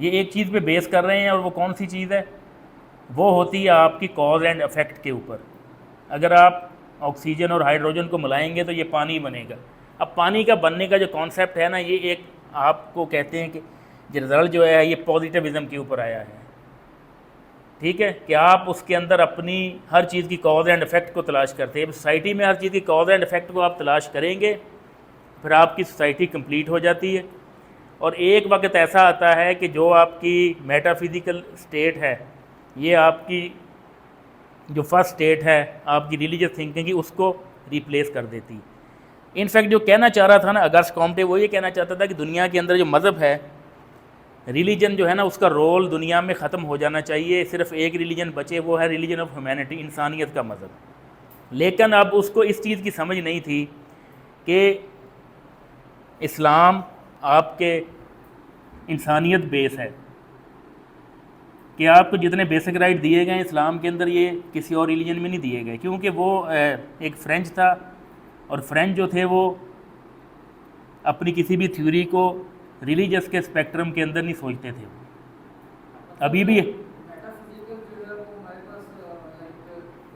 ये एक चीज़ पे बेस कर रहे हैं, और वो कौन सी चीज़ है? वो होती है आपकी कॉज एंड इफेक्ट के ऊपर। अगर आप ऑक्सीजन और हाइड्रोजन को मिलाएंगे तो ये पानी बनेगा। अब पानी का बनने का जो कॉन्सेप्ट है ना, ये एक आपको कहते हैं कि रिज़ल्ट जो है ये पॉजिटिविज़म के ऊपर आया है। ठीक है, कि आप उसके अंदर अपनी हर चीज़ की कॉज एंड इफेक्ट को तलाश करते हैं। सोसाइटी में हर चीज़ की कॉज एंड इफेक्ट को आप तलाश करेंगे, फिर आपकी सोसाइटी कंप्लीट हो जाती है। और एक वक्त ऐसा आता है कि जो आपकी मेटाफिज़िकल स्टेट है, ये आपकी जो फर्स्ट स्टेट है आपकी रिलीजियस थिंकिंग की, उसको रिप्लेस कर देती। इनफैक्ट जो कहना चाह रहा था ना अगस्ट कॉम्टे, वो ये कहना चाहता था कि दुनिया के अंदर जो मज़हब है, रिलीजन जो है ना, उसका रोल दुनिया में ख़त्म हो जाना चाहिए। सिर्फ एक रिलीजन बचे, वो है रिलीजन ऑफ ह्यूमैनिटी, इंसानियत का मज़हब। लेकिन अब उसको इस चीज़ की समझ नहीं थी कि इस्लाम आपके इंसानियत बेस है, कि आपको जितने बेसिक राइट दिए गए इस्लाम के अंदर, ये किसी और रिलीजन में नहीं दिए गए। क्योंकि वो एक फ्रेंच था, और फ्रेंच जो थे वो अपनी किसी भी थ्योरी को रिलीजियस के स्पेक्ट्रम के अंदर नहीं सोचते थे। अभी भी मेटाफिजिकल जो है वो हमारे पास लाइक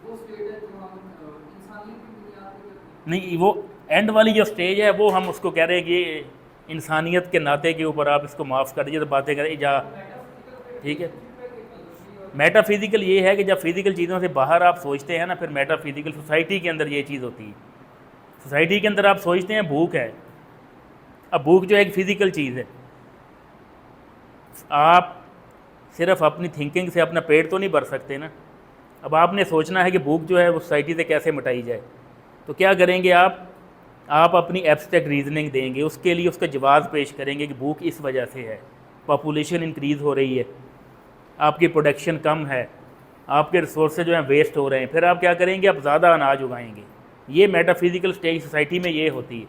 वो स्टेट है जो हम इंसानियत की बुनियाद पे करते हैं। नहीं, वो एंड वाली जो स्टेज है वो हम उसको कह रहे हैं कि ये इंसानियत के नाते के ऊपर आप इसको माफ़ कर दीजिए, तो बातें करें जा। मेटाफिजिकल ठीक है, पे फिलोसफी और मेटाफिज़िकल ये है कि जब फिज़िकल चीज़ों से बाहर आप सोचते हैं ना, फिर मेटाफिज़िकल सोसाइटी के अंदर ये चीज़ होती है। सोसाइटी के अंदर आप सोचते हैं भूख है, अब भूख जो एक फ़िज़िकल चीज़ है, आप सिर्फ अपनी थिंकिंग से अपना पेट तो नहीं भर सकते ना। अब आपने सोचना है कि भूख जो है वो सोसाइटी से कैसे मिटाई जाए, तो क्या करेंगे आप अपनी एब्स्ट्रैक्ट रीजनिंग देंगे, उसके लिए उसका जवाब पेश करेंगे कि भूख इस वजह से है, पॉपुलेशन इंक्रीज़ हो रही है, आपकी प्रोडक्शन कम है, आपके रिसोर्सेज जो हैं वेस्ट हो रहे हैं। फिर आप क्या करेंगे? आप ज़्यादा अनाज उगाएंगे। ये मेटाफिज़िकल स्टेज सोसाइटी में ये होती है।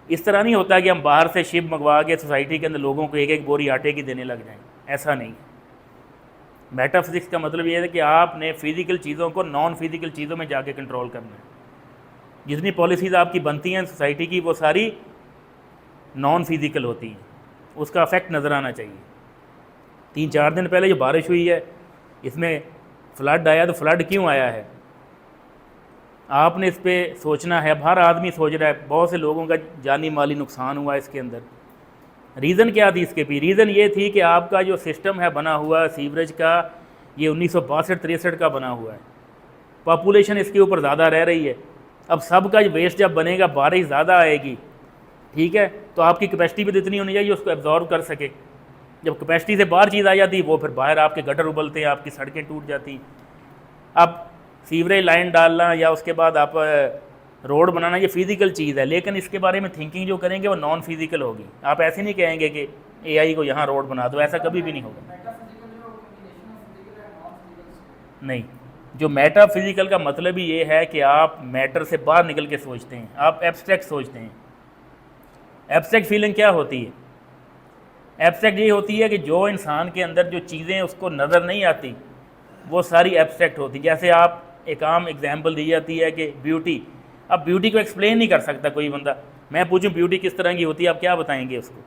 इस तरह नहीं होता कि हम बाहर से शिप मंगवा के सोसाइटी के अंदर लोगों को एक एक बोरी आटे की देने लग जाएं, ऐसा नहीं है। मेटाफिज़िक्स का मतलब ये है कि आपने फ़िज़िकल चीज़ों को नॉन फिज़िकल चीज़ों में जाके कंट्रोल करना है। जितनी पॉलिसीज़ आपकी बनती हैं सोसाइटी की, वो सारी नॉन फिज़िकल होती हैं, उसका अफेक्ट नज़र आना चाहिए। 3-4 दिन पहले जो बारिश हुई है, इसमें फ्लड आया, तो फ्लड क्यों आया है आपने इस पर सोचना है। हर आदमी सोच रहा है, बहुत से लोगों का जानी माली नुकसान हुआ इसके अंदर। रीज़न क्या थी इसके भी? रीज़न ये थी कि आपका जो सिस्टम है बना हुआ सीवरेज का, ये 1962-63 का बना हुआ है। पॉपुलेशन इसके ऊपर ज़्यादा रह रही है। अब सबका वेस्ट जब बनेगा, बारिश ज़्यादा आएगी, ठीक है, तो आपकी कैपेसिटी भी तो इतनी होनी चाहिए उसको एब्जॉर्व कर सके। जब कैपेसिटी से बाहर चीज़ आ जाती, वो फिर बाहर आपके गटर उबलते हैं, आपकी सड़कें टूट जाती। अब सीवरेज लाइन डालना या उसके बाद आप रोड बनाना, ये फिज़िकल चीज़ है, लेकिन इसके बारे में थिंकिंग जो करेंगे वो नॉन फिज़िकल होगी। आप ऐसे नहीं कहेंगे कि एआई को यहाँ रोड बना दो, ऐसा कभी भी नहीं होगा। मेटाफिजिकल जो combination of physical and non physical. नहीं, जो मेटाफिज़िकल का मतलब ही ये है कि आप मैटर से बाहर निकल के सोचते हैं, आप एब्स्ट्रैक्ट सोचते हैं। एब्स्ट्रैक्ट फीलिंग क्या होती है? एब्स्ट्रैक्ट ये होती है कि जो इंसान के अंदर जो चीज़ें उसको नज़र नहीं आती, वो सारी एब्स्ट्रैक्ट होती। जैसे आप एक आम एग्जांपल दी जाती है कि ब्यूटी, अब ब्यूटी को एक्सप्लेन नहीं कर सकता कोई बंदा। मैं पूछूं ब्यूटी किस तरह की होती है, आप क्या बताएंगे उसको?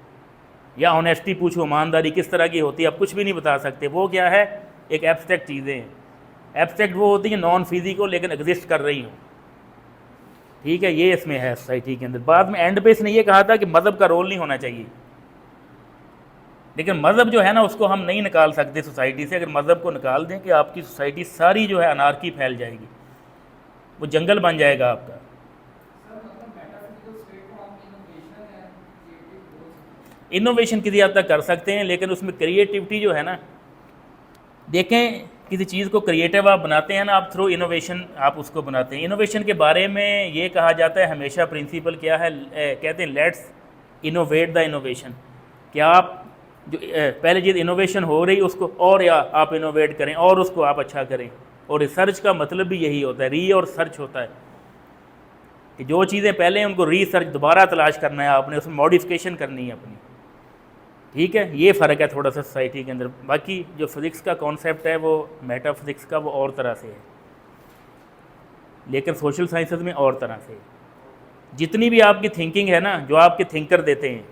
या ऑनेस्टी पूछूं, ईमानदारी किस तरह की होती है, आप कुछ भी नहीं बता सकते। वो क्या है? एक एब्स्ट्रैक्ट चीज़ें हैं। एब्स्ट्रैक्ट वो होती है नॉन फिजिकल लेकिन एग्जिस्ट कर रही हूँ, ठीक है, ये इसमें है सोसाइटी के अंदर। बाद में एंड पे इसने ये कहा था कि मज़हब का रोल नहीं होना चाहिए, लेकिन मज़हब जो है ना उसको हम नहीं निकाल सकते सोसाइटी से। अगर मज़हब को निकाल दें कि आपकी सोसाइटी सारी जो है अनार्की फैल जाएगी, वो जंगल बन जाएगा आपका। सर मतलब मेटाफिजिकल स्टेट को हम इनोवेशन एंड क्रिएटिव बोल सकते हैं। इनोवेशन किसी हद तक कर सकते हैं, लेकिन उसमें क्रिएटिविटी जो है ना, देखें किसी चीज़ को क्रिएटिव आप बनाते हैं ना, आप थ्रू इनोवेशन आप उसको बनाते हैं। इनोवेशन के बारे में ये कहा जाता है हमेशा, प्रिंसिपल क्या है, कहते हैं लेट्स इनोवेट द इनोवेशन। कि आप जो पहले चीज़ इनोवेशन हो रही उसको और या आप इनोवेट करें और उसको आप अच्छा करें। और रिसर्च का मतलब भी यही होता है, री और सर्च होता है, कि जो चीज़ें पहले हैं उनको रीसर्च दोबारा तलाश करना है आपने, उसमें मॉडिफिकेशन करनी है अपनी, ठीक है। ये फ़र्क है थोड़ा सा सोसाइटी के अंदर। बाकी जो फिज़िक्स का कॉन्सेप्ट है वो मेटाफिज़िक्स का वो और तरह से है, लेकिन सोशल साइंसेज में और तरह से है। जितनी भी आपकी थिंकिंग है ना, जो आपके थिंकर देते हैं,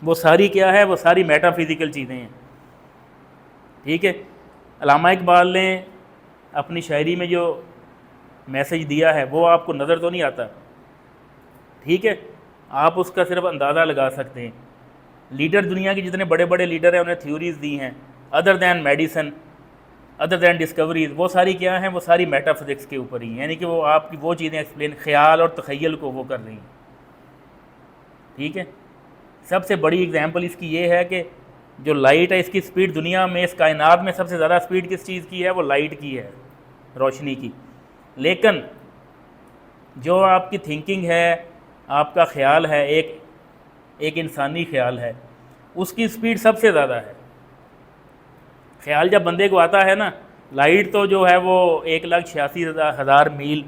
वो सारी क्या है, वो सारी मेटाफिज़िकल चीज़ें हैं। ठीक है, अल्लामा इकबाल ने अपनी शायरी में जो मैसेज दिया है वो आपको नज़र तो नहीं आता, ठीक है, आप उसका सिर्फ अंदाज़ा लगा सकते हैं। लीडर, दुनिया के जितने बड़े बड़े लीडर हैं उन्हें थ्योरीज़ दी हैं, other than medicine, other than discoveries, वो सारी क्या हैं, वो सारी मेटाफिज़िक्स के ऊपर ही हैं, यानी कि वो आपकी वो चीज़ें एक्सप्लेन, ख्याल और तख़य्युल को वो कर रही हैं। ठीक है, सबसे बड़ी एग्जांपल इसकी ये है कि जो लाइट है इसकी स्पीड दुनिया में, इस कायनात में सबसे ज़्यादा स्पीड किस चीज़ की है, वो लाइट की है, रोशनी की। लेकिन जो आपकी थिंकिंग है, आपका ख्याल है, एक इंसानी ख्याल है, उसकी स्पीड सबसे ज़्यादा है। ख्याल जब बंदे को आता है ना, लाइट तो जो है वो 1,86,000 मील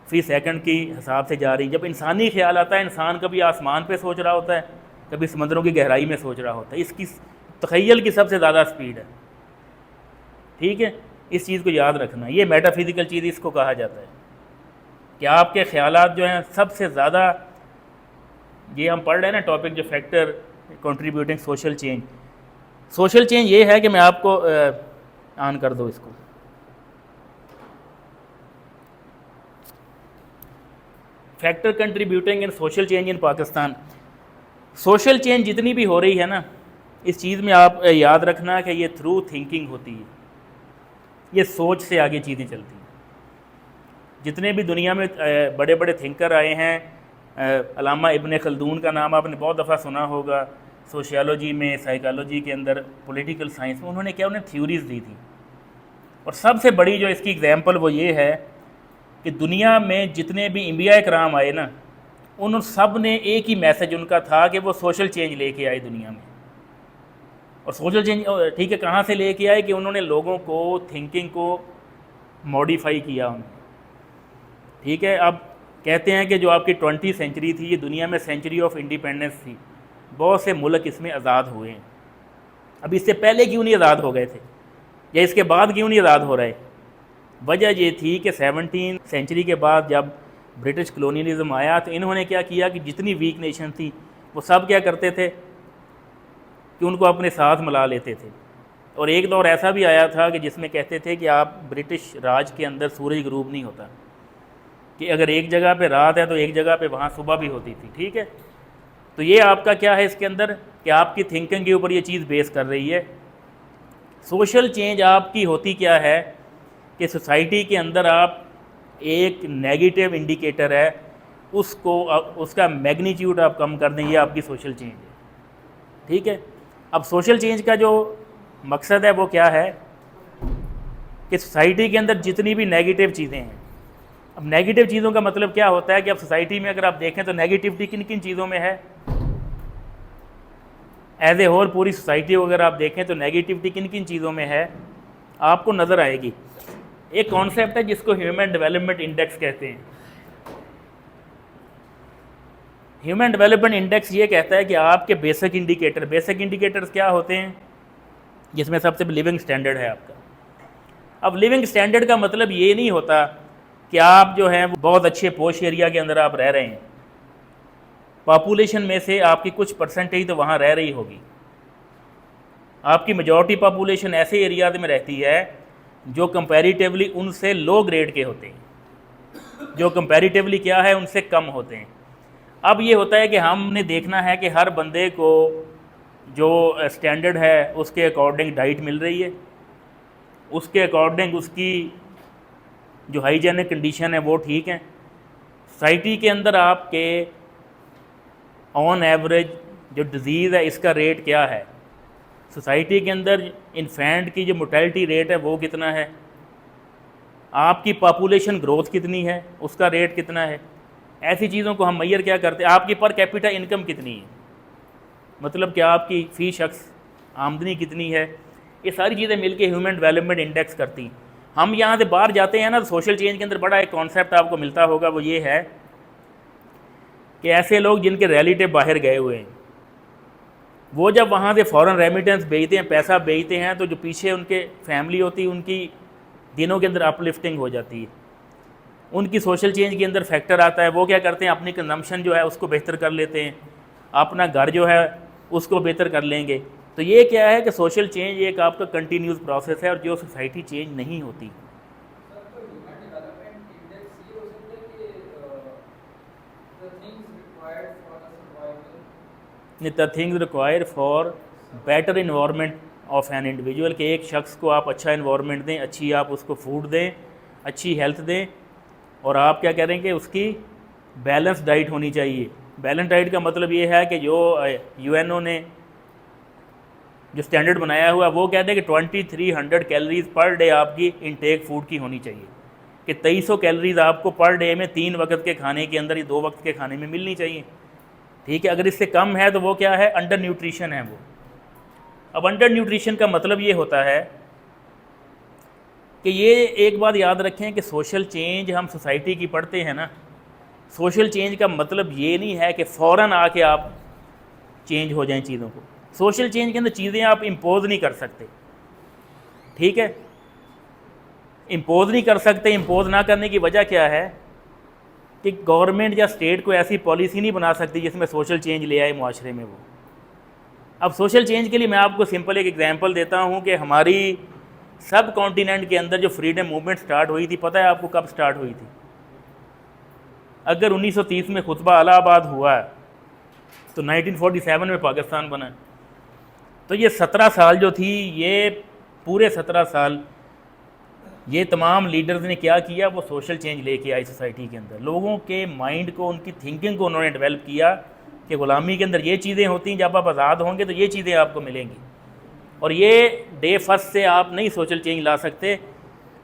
फ़ी सेकंड की हिसाब से जा रही। जब इंसानी ख्याल आता है, इंसान कभी आसमान पे सोच रहा होता है, कभी समंदरों की गहराई में सोच रहा होता है, इसकी तख़य्युल की सबसे ज़्यादा स्पीड है। ठीक है, इस चीज़ को याद रखना, ये मेटाफिज़िकल चीज़ इसको कहा जाता है कि आपके ख़यालात जो हैं सबसे ज़्यादा, ये हम पढ़ रहे हैं ना टॉपिक जो factor contributing social change. Social change ये है कि मैं आपको ऑन कर दो इसको, factor contributing in social change in Pakistan. Social change जितनी भी हो रही है ना, इस चीज़ में आप याद रखना कि ये थ्रू थिंकिंग होती है, ये सोच से आगे चीज़ें चलती हैं। जितने भी दुनिया में बड़े बड़े थिंकर आए हैं, अल्लामा इब्न खल्दून का नाम आपने बहुत दफ़ा सुना होगा, सोशियोलॉजी में, साइकोलॉजी के अंदर, पॉलिटिकल साइंस में, उन्होंने क्या, उन्हें थ्योरीज़ दी थी। और सबसे बड़ी जो इसकी एग्जांपल वो ये है कि दुनिया में जितने भी अंबिया इकराम आए ना, उन सब ने एक ही मैसेज उनका था कि वो सोशल चेंज लेके आए दुनिया में। और सोशल चेंज, ठीक है, कहाँ से लेके आए कि उन्होंने लोगों को, थिंकिंग को मॉडिफाई किया उन्होंने। ठीक है, अब कहते हैं कि जो आपकी 20वीं सेंचुरी थी, ये दुनिया में सेंचुरी ऑफ इंडिपेंडेंस थी, बहुत से मुल्क इसमें आज़ाद हुए हैं। अब इससे पहले क्यों नहीं आज़ाद हो गए थे, या इसके बाद क्यों नहीं आज़ाद हो रहे? वजह ये थी कि 17वीं सेंचुरी के बाद जब ब्रिटिश कलोनियलिज्म आया, तो इन्होंने क्या किया कि जितनी वीक नेशन थी वो सब क्या करते थे कि उनको अपने साथ मिला लेते थे। और एक दौर ऐसा भी आया था कि जिसमें कहते थे कि आप ब्रिटिश राज के अंदर सूरज गुरूब नहीं होता, कि अगर एक जगह पे रात है तो एक जगह पे वहाँ सुबह भी होती थी। ठीक है, तो ये आपका क्या है इसके अंदर कि आपकी थिंकिंग के ऊपर ये चीज़ बेस कर रही है। सोशल चेंज आपकी होती क्या है कि सोसाइटी के अंदर आप एक नेगेटिव इंडिकेटर है, उसको उसका मैग्नीट्यूड आप कम कर दें, ये आपकी सोशल चेंज है। ठीक है, अब सोशल चेंज का जो मकसद है वो क्या है कि सोसाइटी के अंदर जितनी भी नेगेटिव चीज़ें हैं, अब नेगेटिव चीज़ों का मतलब क्या होता है कि अब सोसाइटी में अगर आप देखें तो नेगेटिविटी किन किन चीज़ों में है, एज ए होल पूरी सोसाइटी को अगर आप देखें तो नेगेटिविटी किन किन चीज़ों में है आपको नज़र आएगी। एक कॉन्सेप्ट है जिसको ह्यूमन डेवलपमेंट इंडेक्स कहते हैं। ह्यूमन डेवलपमेंट इंडेक्स ये कहता है कि आपके बेसिक इंडिकेटर्स क्या होते हैं, जिसमें सबसे लिविंग स्टैंडर्ड है आपका। अब लिविंग स्टैंडर्ड का मतलब ये नहीं होता कि आप जो है वो बहुत अच्छे पोश एरिया के अंदर आप रह रहे हैं, पॉपुलेशन में से आपकी कुछ परसेंटेज तो वहाँ रह रही होगी, आपकी मेजॉरिटी पॉपुलेशन ऐसे एरियाज में रहती है जो कंपैरेटिवली उनसे लो ग्रेड के होते हैं, जो कंपैरेटिवली क्या है उनसे कम होते हैं। अब ये होता है कि हमने देखना है कि हर बंदे को जो स्टैंडर्ड है उसके अकॉर्डिंग डाइट मिल रही है, उसके अकॉर्डिंग उसकी जो हाइजीनिक कंडीशन है वो ठीक है। सोसाइटी के अंदर आपके ऑन एवरेज जो डिज़ीज़ है इसका रेट क्या है, सोसाइटी के अंदर इन्फेंट की जो मोर्टेलिटी रेट है वो कितना है, आपकी पॉपुलेशन ग्रोथ कितनी है उसका रेट कितना है, ऐसी चीज़ों को हम मैयर क्या करते हैं। आपकी पर कैपिटा इनकम कितनी है, मतलब कि आपकी फ़ी शख्स आमदनी कितनी है, ये सारी चीज़ें मिलके ह्यूमन डेवलपमेंट इंडेक्स करती हैं। हम यहाँ से बाहर जाते हैं ना, तो सोशल चेंज के अंदर बड़ा एक कॉन्सेप्ट आपको मिलता होगा, वो ये है कि ऐसे लोग जिनके रिलेटिव बाहर गए हुए हैं, वो जब वहाँ से फ़ॉरेन रेमिटेंस भेजते हैं, पैसा भेजते हैं, तो जो पीछे उनके फैमिली होती है उनकी दिनों के अंदर अपलिफ्टिंग हो जाती है। उनकी सोशल चेंज के अंदर फैक्टर आता है, वो क्या करते हैं अपनी कंजम्पशन जो है उसको बेहतर कर लेते हैं, अपना घर जो है उसको बेहतर कर लेंगे। तो ये क्या है कि सोशल चेंज एक आपका कंटिन्यूस प्रोसेस है, और जो सोसाइटी चेंज नहीं होती। सर तो ह्यूमन डेवलपमेंट इंडेक्स ये हो सकता है कि the things required for the survival. The things require for better environment of an individual, कि एक शख्स को आप अच्छा इन्वायरमेंट दें, अच्छी आप उसको फूड दें, अच्छी हेल्थ दें, और आप क्या करेंगे, उसकी बैलेंस डाइट होनी चाहिए। बैलेंस डाइट का मतलब ये है कि जो यूएनओ ने जो स्टैंडर्ड बनाया हुआ वो कहते हैं कि 2300 कैलोरीज पर डे आपकी इनटेक फूड की होनी चाहिए, कि 2300 कैलोरीज आपको पर डे में 3 वक्त के खाने के अंदर या 2 वक्त के खाने में मिलनी चाहिए। ठीक है, अगर इससे कम है तो वो क्या है, अंडर न्यूट्रिशन है वो। अब अंडर न्यूट्रिशन का मतलब ये होता है कि ये एक बात याद रखें कि सोशल चेंज हम सोसाइटी की पढ़ते हैं ना, सोशल चेंज का मतलब ये नहीं है कि फ़ौरन आके आप चेंज हो जाएं चीज़ों को। सोशल चेंज के अंदर चीज़ें आप इम्पोज नहीं कर सकते, ठीक है, इम्पोज नहीं कर सकते। इम्पोज ना करने की वजह क्या है कि गवर्नमेंट या स्टेट को ऐसी पॉलिसी नहीं बना सकती जिसमें सोशल चेंज ले आए मुआशरे में वो। अब सोशल चेंज के लिए मैं आपको सिंपल एक एग्जांपल देता हूँ कि हमारी सब कॉन्टिनेंट के अंदर जो फ्रीडम मूवमेंट स्टार्ट हुई थी, पता है आपको कब स्टार्ट हुई थी? अगर 1930 में खुतबा इलाहाबाद हुआ है तो 1947 में पाकिस्तान बना। तो ये 17 साल जो थी, ये पूरे 17 साल ये तमाम लीडर्स ने क्या किया, वो सोशल चेंज लेके आए सोसाइटी के अंदर। लोगों के माइंड को, उनकी थिंकिंग को उन्होंने डेवलप किया कि ग़ुलामी के अंदर ये चीज़ें होती हैं, जब आप आज़ाद होंगे तो ये चीज़ें आपको मिलेंगी। और ये डे फर्स्ट से आप नहीं सोशल चेंज ला सकते।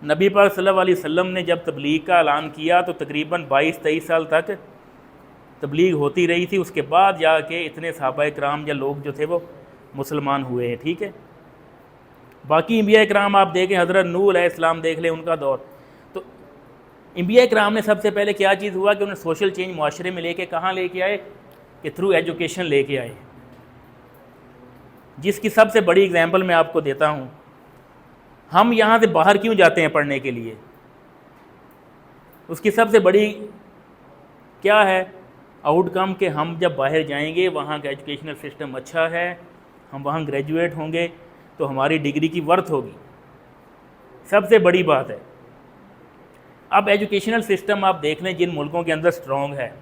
नबी पाक सल्लल्लाहु अलैहि वसल्लम ने जब तबलीग का ऐलान किया तो तकरीबन 22-23 साल तक तबलीग होती रही थी, उसके बाद जाके इतने सहाबा कराम या लोग जो थे वो मुसलमान हुए हैं। ठीक है, बाकी अंबिया कराम आप देखें, हज़रत नूह अलैहिस्सलाम देख लें उनका दौर, तो अंबिया कराम ने सबसे पहले क्या चीज़ हुआ कि उन्हें सोशल चेंज माशरे में लेके कहाँ लेके आए, कि थ्रू एजुकेशन लेके आए। जिसकी सबसे बड़ी एग्जांपल मैं आपको देता हूँ, हम यहाँ से बाहर क्यों जाते हैं पढ़ने के लिए, उसकी सबसे बड़ी क्या है आउटकम, कि हम जब बाहर जाएंगे वहाँ का एजुकेशनल सिस्टम अच्छा है, हम वहाँ ग्रेजुएट होंगे तो हमारी डिग्री की वर्थ होगी, सबसे बड़ी बात है। अब एजुकेशनल सिस्टम आप देख लें जिन मुल्कों के अंदर स्ट्रॉन्ग है,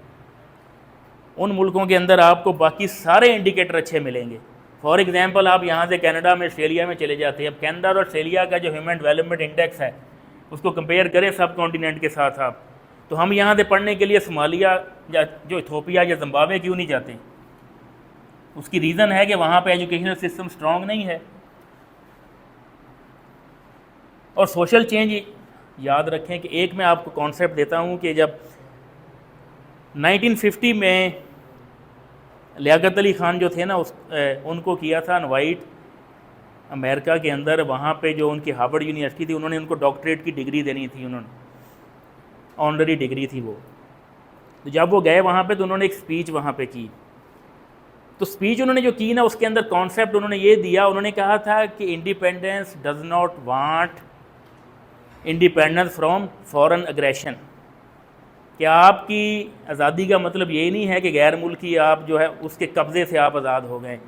उन मुल्कों के अंदर आपको बाकी सारे इंडिकेटर अच्छे मिलेंगे। फॉर एग्जांपल आप यहाँ से कनाडा में, ऑस्ट्रेलिया में चले जाते हैं। अब कनाडा और ऑस्ट्रेलिया का जो ह्यूमन डेवलपमेंट इंडेक्स है उसको कंपेयर करें सब कॉन्टिनेंट के साथ आप, तो हम यहाँ से पढ़ने के लिए सोमालिया या जो इथोपिया या जिम्बाब्वे क्यों नहीं जाते? उसकी रीज़न है कि वहाँ पे एजुकेशनल सिस्टम स्ट्रॉन्ग नहीं है। और सोशल चेंज याद रखें कि एक मैं आपको कॉन्सेप्ट देता हूँ कि जब 1950 में लियाकत अली ख़ान जो थे ना, उनको किया था इनवाइट अमेरिका के अंदर, वहाँ पे जो उनकी हार्वर्ड यूनिवर्सिटी थी, उन्होंने उनको डॉक्टरेट की डिग्री देनी थी, उन्होंने ऑनररी डिग्री थी वो। तो जब वो गए वहाँ पे तो उन्होंने एक स्पीच वहाँ पे की। तो स्पीच उन्होंने जो की ना, उसके अंदर कॉन्सेप्ट उन्होंने ये दिया, उन्होंने कहा था कि independence does not want independence from foreign aggression. क्या आपकी आज़ादी का मतलब ये नहीं है कि गैर मुल्की आप जो है उसके कब्ज़े से आप आज़ाद हो गए।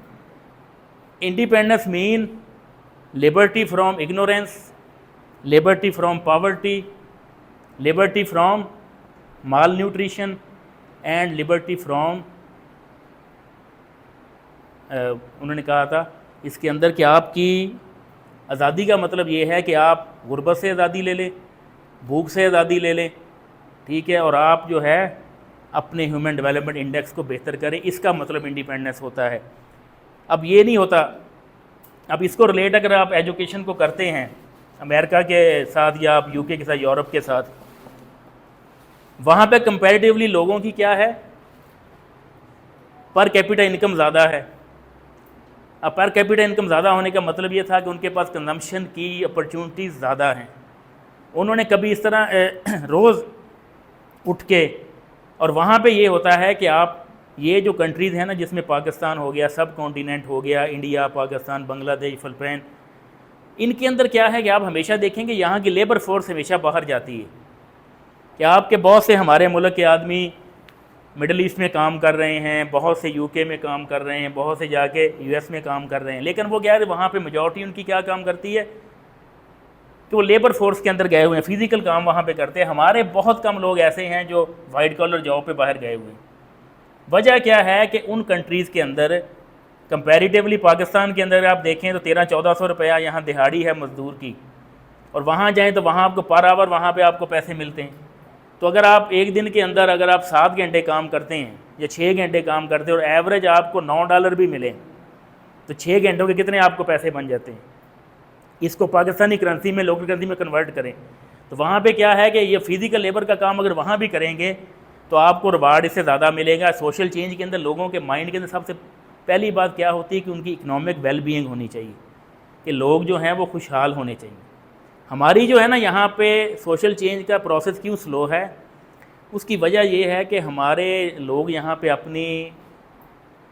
Independence mean liberty from ignorance, liberty from poverty, liberty from mall nutrition and liberty from, उन्होंने कहा था इसके अंदर कि आपकी आज़ादी का मतलब ये है कि आप गुर्बत से आज़ादी ले लें, भूख से आज़ादी ले लें, ठीक है, और आप जो है अपने ह्यूमन डेवलपमेंट इंडेक्स को बेहतर करें, इसका मतलब इंडिपेंडेंस होता है। अब ये नहीं होता। अब इसको रिलेट अगर आप एजुकेशन को करते हैं अमेरिका के साथ या आप यूके के साथ, यूरोप के साथ, वहाँ पे कंपैरेटिवली लोगों की क्या है, पर कैपिटा इनकम ज़्यादा है। अब पर कैपिटा इनकम ज़्यादा होने का मतलब ये था कि उनके पास कंजम्पशन की अपॉर्चुनिटीज़ ज़्यादा हैं। उन्होंने कभी इस तरह रोज़ उठ के, और वहाँ पे ये होता है कि आप ये जो कंट्रीज़ हैं ना, जिसमें पाकिस्तान हो गया, सब कॉन्टिनेंट हो गया, इंडिया, पाकिस्तान, बांग्लादेश, फ़िलिपाइन, इनके अंदर क्या है कि आप हमेशा देखेंगे यहाँ की लेबर फोर्स हमेशा बाहर जाती है। कि आपके बहुत से हमारे मुल्क के आदमी मिडल ईस्ट में काम कर रहे हैं, बहुत से यूके में काम कर रहे हैं, बहुत से जाके यूएस में काम कर रहे हैं, लेकिन वो क्या है वहाँ पे मेजॉरिटी उनकी क्या काम करती है कि वो लेबर फोर्स के अंदर गए हुए हैं, फिजिकल काम वहाँ पे करते हैं। हमारे बहुत कम लोग ऐसे हैं जो वाइट कॉलर जॉब पे बाहर गए हुए हैं। वजह क्या है कि उन कंट्रीज़ के अंदर कंपैरेटिवली पाकिस्तान के अंदर आप देखें तो 1300-1400 रुपया यहाँ दिहाड़ी है मज़दूर की, और वहाँ जाएँ तो वहाँ आपको पर आवर वहाँ पे आपको पैसे मिलते हैं। तो अगर आप एक दिन के अंदर अगर आप 7 घंटे काम करते हैं या 6 घंटे काम करते हैं और एवरेज आपको $9 भी मिले, तो 6 घंटों के कितने आपको पैसे बन जाते हैं। इसको पाकिस्तानी करेंसी में, लोकल करेंसी में कन्वर्ट करें तो वहाँ पे क्या है कि ये फिज़िकल लेबर का काम अगर वहाँ भी करेंगे तो आपको रिवार्ड इससे ज़्यादा मिलेगा। सोशल चेंज के अंदर लोगों के माइंड के अंदर सबसे पहली बात क्या होती है कि उनकी इकोनॉमिक वेल बीइंग होनी चाहिए, कि लोग जो हैं वो खुशहाल होने चाहिए। हमारी जो है ना यहाँ पे सोशल चेंज का प्रोसेस क्यों स्लो है, उसकी वजह ये है कि हमारे लोग यहाँ पे अपनी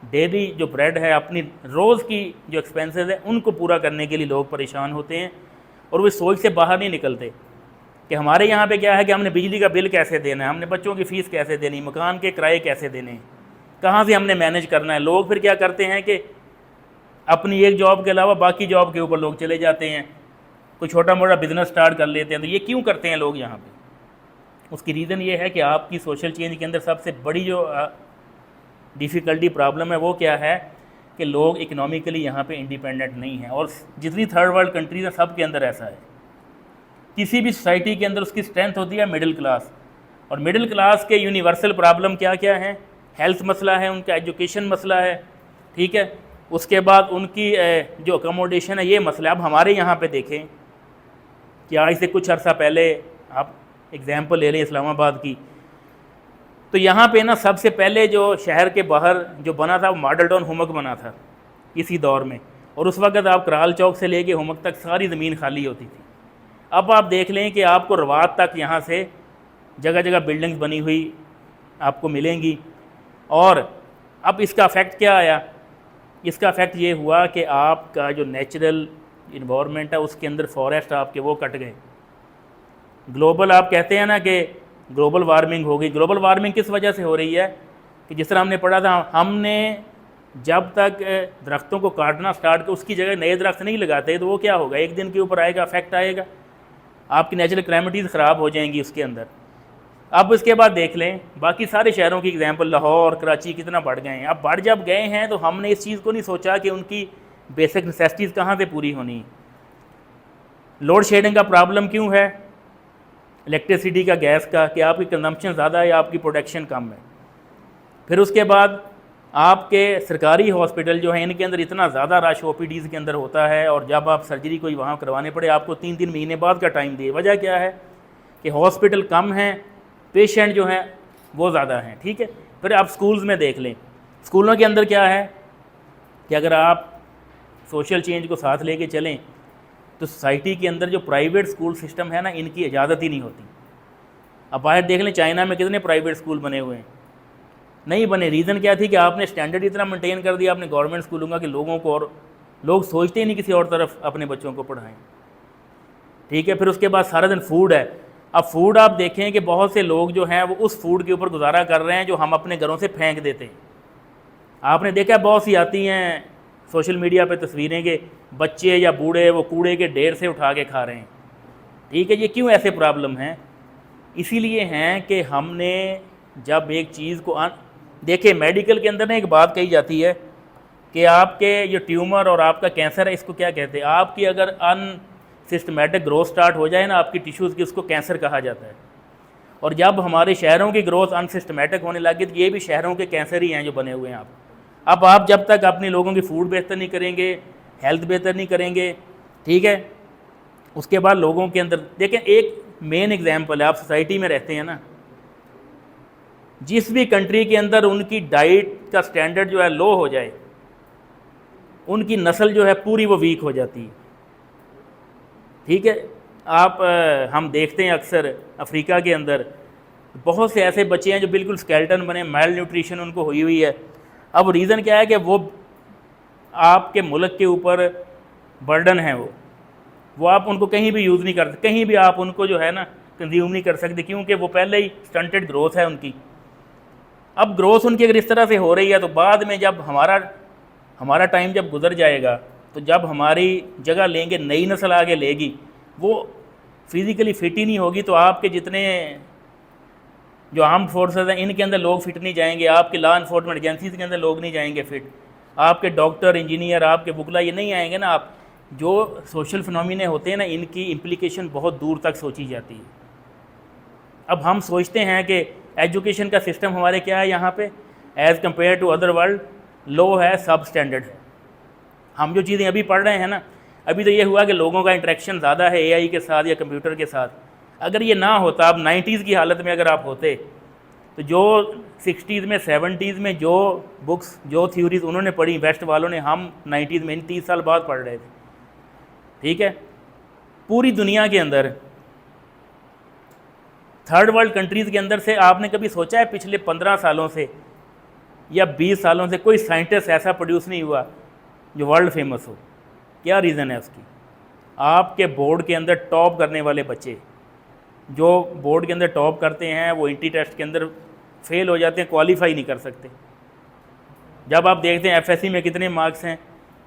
डेली जो ब्रेड है, अपनी रोज़ की जो एक्सपेंसेस है उनको पूरा करने के लिए लोग परेशान होते हैं और वो सोच से बाहर नहीं निकलते कि हमारे यहाँ पे क्या है कि हमने बिजली का बिल कैसे देना है, हमने बच्चों की फ़ीस कैसे देनी, मकान के किराए कैसे देने हैं, कहाँ से हमने मैनेज करना है। लोग फिर क्या करते हैं कि अपनी एक जॉब के अलावा बाकी जॉब के ऊपर लोग चले जाते हैं, कोई छोटा मोटा बिज़नेस स्टार्ट कर लेते हैं। तो ये क्यों करते हैं लोग यहाँ पे? उसकी रीज़न ये है कि आपकी सोशल चेंज के अंदर सबसे बड़ी जो डिफ़िकल्टी प्रॉब्लम है वो क्या है कि लोग इकोनॉमिकली यहाँ पे इंडिपेंडेंट नहीं हैं। और जितनी थर्ड वर्ल्ड कंट्रीज़ हैं सब के अंदर ऐसा है। किसी भी सोसाइटी के अंदर उसकी स्ट्रेंथ होती है मिडिल क्लास, और मिडिल क्लास के यूनिवर्सल प्रॉब्लम क्या क्या हैं? हेल्थ मसला है, उनका एजुकेशन मसला है, ठीक है, उसके बाद उनकी जो अकोमोडेशन है ये मसला। अब हमारे यहाँ पे देखें कि आज से कुछ अर्सा पहले आप एग्ज़ाम्पल ले लें इस्लामाबाद की, तो यहाँ पे ना सबसे पहले जो शहर के बाहर जो बना था वो मॉडल टाउन हुमक बना था इसी दौर में, और उस वक़्त आप कराल चौक से लेके हुमक तक सारी ज़मीन खाली होती थी। अब आप देख लें कि आपको रवात तक यहाँ से जगह जगह बिल्डिंग्स बनी हुई आपको मिलेंगी। और अब इसका इफ़ेक्ट क्या आया? इसका इफ़ेक्ट ये हुआ कि आपका जो नेचुरल इन्वायरमेंट है उसके अंदर फॉरेस्ट आपके वो कट गए। ग्लोबल आप कहते हैं ना कि ग्लोबल वार्मिंग हो गई। ग्लोबल वार्मिंग किस वजह से हो रही है कि जिस तरह हमने पढ़ा था, हमने जब तक दरख्तों को काटना स्टार्ट कर उसकी जगह नए दरख्त नहीं लगाते तो वो क्या होगा, एक दिन के ऊपर आएगा, इफेक्ट आएगा, आपकी नेचुरल क्लाइमेटीज़ ख़राब हो जाएंगी उसके अंदर। अब इसके बाद देख लें बाकी सारे शहरों की एग्जांपल, लाहौर, कराची कितना बढ़ गए हैं। अब बढ़ जब गए हैं तो हमने इस चीज़ को नहीं सोचा कि उनकी बेसिक नेसेसिटीज़ कहाँ से पूरी होनी। लोड शेडिंग का प्रॉब्लम क्यों है? इलेक्ट्रिसिटी का, गैस का, कि आपकी कंजम्पशन ज़्यादा है या आपकी प्रोडक्शन कम है। फिर उसके बाद आपके सरकारी हॉस्पिटल जो है इनके अंदर इतना ज़्यादा रश OPDs के अंदर होता है, और जब आप सर्जरी कोई वहाँ करवाने पड़े आपको 3-3 महीने बाद का टाइम दिए। वजह क्या है कि हॉस्पिटल कम हैं, पेशेंट जो हैं वो ज़्यादा हैं, ठीक है। फिर आप स्कूल्स में देख लें, स्कूलों के अंदर क्या है कि अगर आप सोशल चेंज को साथ लेके चलें तो सोसाइटी के अंदर जो प्राइवेट स्कूल सिस्टम है ना, इनकी इजाज़त ही नहीं होती। अब बाहर देख लें, चाइना में कितने प्राइवेट स्कूल बने हुए हैं, नहीं बने। रीज़न क्या थी कि आपने स्टैंडर्ड इतना मेंटेन कर दिया आपने गवर्नमेंट स्कूलों का कि लोगों को, और लोग सोचते ही नहीं किसी और तरफ अपने बच्चों को पढ़ाएं, ठीक है। फिर उसके बाद सारा दिन फूड है। अब फूड आप देखें कि बहुत से लोग जो हैं वो उस फूड के ऊपर गुजारा कर रहे हैं जो हम अपने घरों से फेंक देते हैं। आपने देखा बहुत सी आती हैं सोशल मीडिया पे तस्वीरें के बच्चे या बूढ़े वो कूड़े के ढेर से उठा के खा रहे हैं, ठीक है। ये क्यों ऐसे प्रॉब्लम हैं? इसीलिए हैं कि हमने जब एक चीज़ को देखिए, मेडिकल के अंदर ना एक बात कही जाती है कि आपके ये ट्यूमर और आपका कैंसर है, इसको क्या कहते हैं, आपकी अगर अनसिस्टमेटिक ग्रोथ स्टार्ट हो जाए ना आपकी टिश्यूज़ की, उसको कैंसर कहा जाता है। और जब हमारे शहरों की ग्रोथ अनसिस्टमेटिक होने लगी तो ये भी शहरों के कैंसर ही हैं जो बने हुए हैं। अब आप जब तक अपने लोगों की फूड बेहतर नहीं करेंगे, हेल्थ बेहतर नहीं करेंगे, ठीक है, उसके बाद लोगों के अंदर देखें, एक मेन एग्जांपल है, आप सोसाइटी में रहते हैं ना, जिस भी कंट्री के अंदर उनकी डाइट का स्टैंडर्ड जो है लो हो जाए, उनकी नस्ल जो है पूरी वो वीक हो जाती है, ठीक है। आप हम देखते हैं अक्सर अफ्रीका के अंदर बहुत से ऐसे बच्चे हैं जो बिल्कुल स्केलेटन बने, मेल न्यूट्रिशन उनको हुई हुई है। अब रीज़न क्या है कि वो आपके मुल्क के ऊपर बर्डन है, वो आप उनको कहीं भी यूज़ नहीं कर सकते, कहीं भी आप उनको जो है ना कंज्यूम नहीं कर सकते, क्योंकि वो पहले ही स्टंटेड ग्रोथ है उनकी। अब ग्रोथ उनकी अगर इस तरह से हो रही है तो बाद में जब हमारा टाइम जब गुजर जाएगा तो जब हमारी जगह लेंगे नई नस्ल आगे लेगी, वो फिज़िकली फिट ही नहीं होगी, तो आपके जितने जो आर्म्ड फोर्सेस हैं इनके अंदर लोग फिट नहीं जाएंगे, आपके लॉ इन्फोर्समेंट एजेंसीज के अंदर लोग नहीं जाएंगे फिट, आपके डॉक्टर इंजीनियर आपके वकला ये नहीं आएंगे ना। आप जो सोशल फिनोमिने होते हैं ना, इनकी इम्प्लीकेशन बहुत दूर तक सोची जाती है। अब हम सोचते हैं कि एजुकेशन का सिस्टम हमारे क्या है यहाँ पे, as compare to other world low है, सब स्टैंडर्ड है। हम जो चीज़ें अभी पढ़ रहे हैं ना, अभी तो ये हुआ कि लोगों का इंटरेक्शन ज़्यादा है एआई के साथ या कंप्यूटर के साथ। अगर ये ना होता, अब 90s की हालत में अगर आप होते, तो जो 60s में 70s में जो बुक्स जो थ्योरीज उन्होंने पढ़ी वेस्ट वालों ने, हम 90s में 30 साल बाद पढ़ रहे थे। ठीक है, पूरी दुनिया के अंदर थर्ड वर्ल्ड कंट्रीज़ के अंदर से आपने कभी सोचा है पिछले 15 सालों से या 20 सालों से कोई साइंटिस्ट ऐसा प्रोड्यूस नहीं हुआ जो वर्ल्ड फेमस हो? क्या रीज़न है उसकी? आपके बोर्ड के अंदर टॉप करने वाले बच्चे, जो बोर्ड के अंदर टॉप करते हैं, वो इंटी टेस्ट के अंदर फेल हो जाते हैं, क्वालिफाई नहीं कर सकते। जब आप देखते हैं एफएससी में कितने मार्क्स हैं,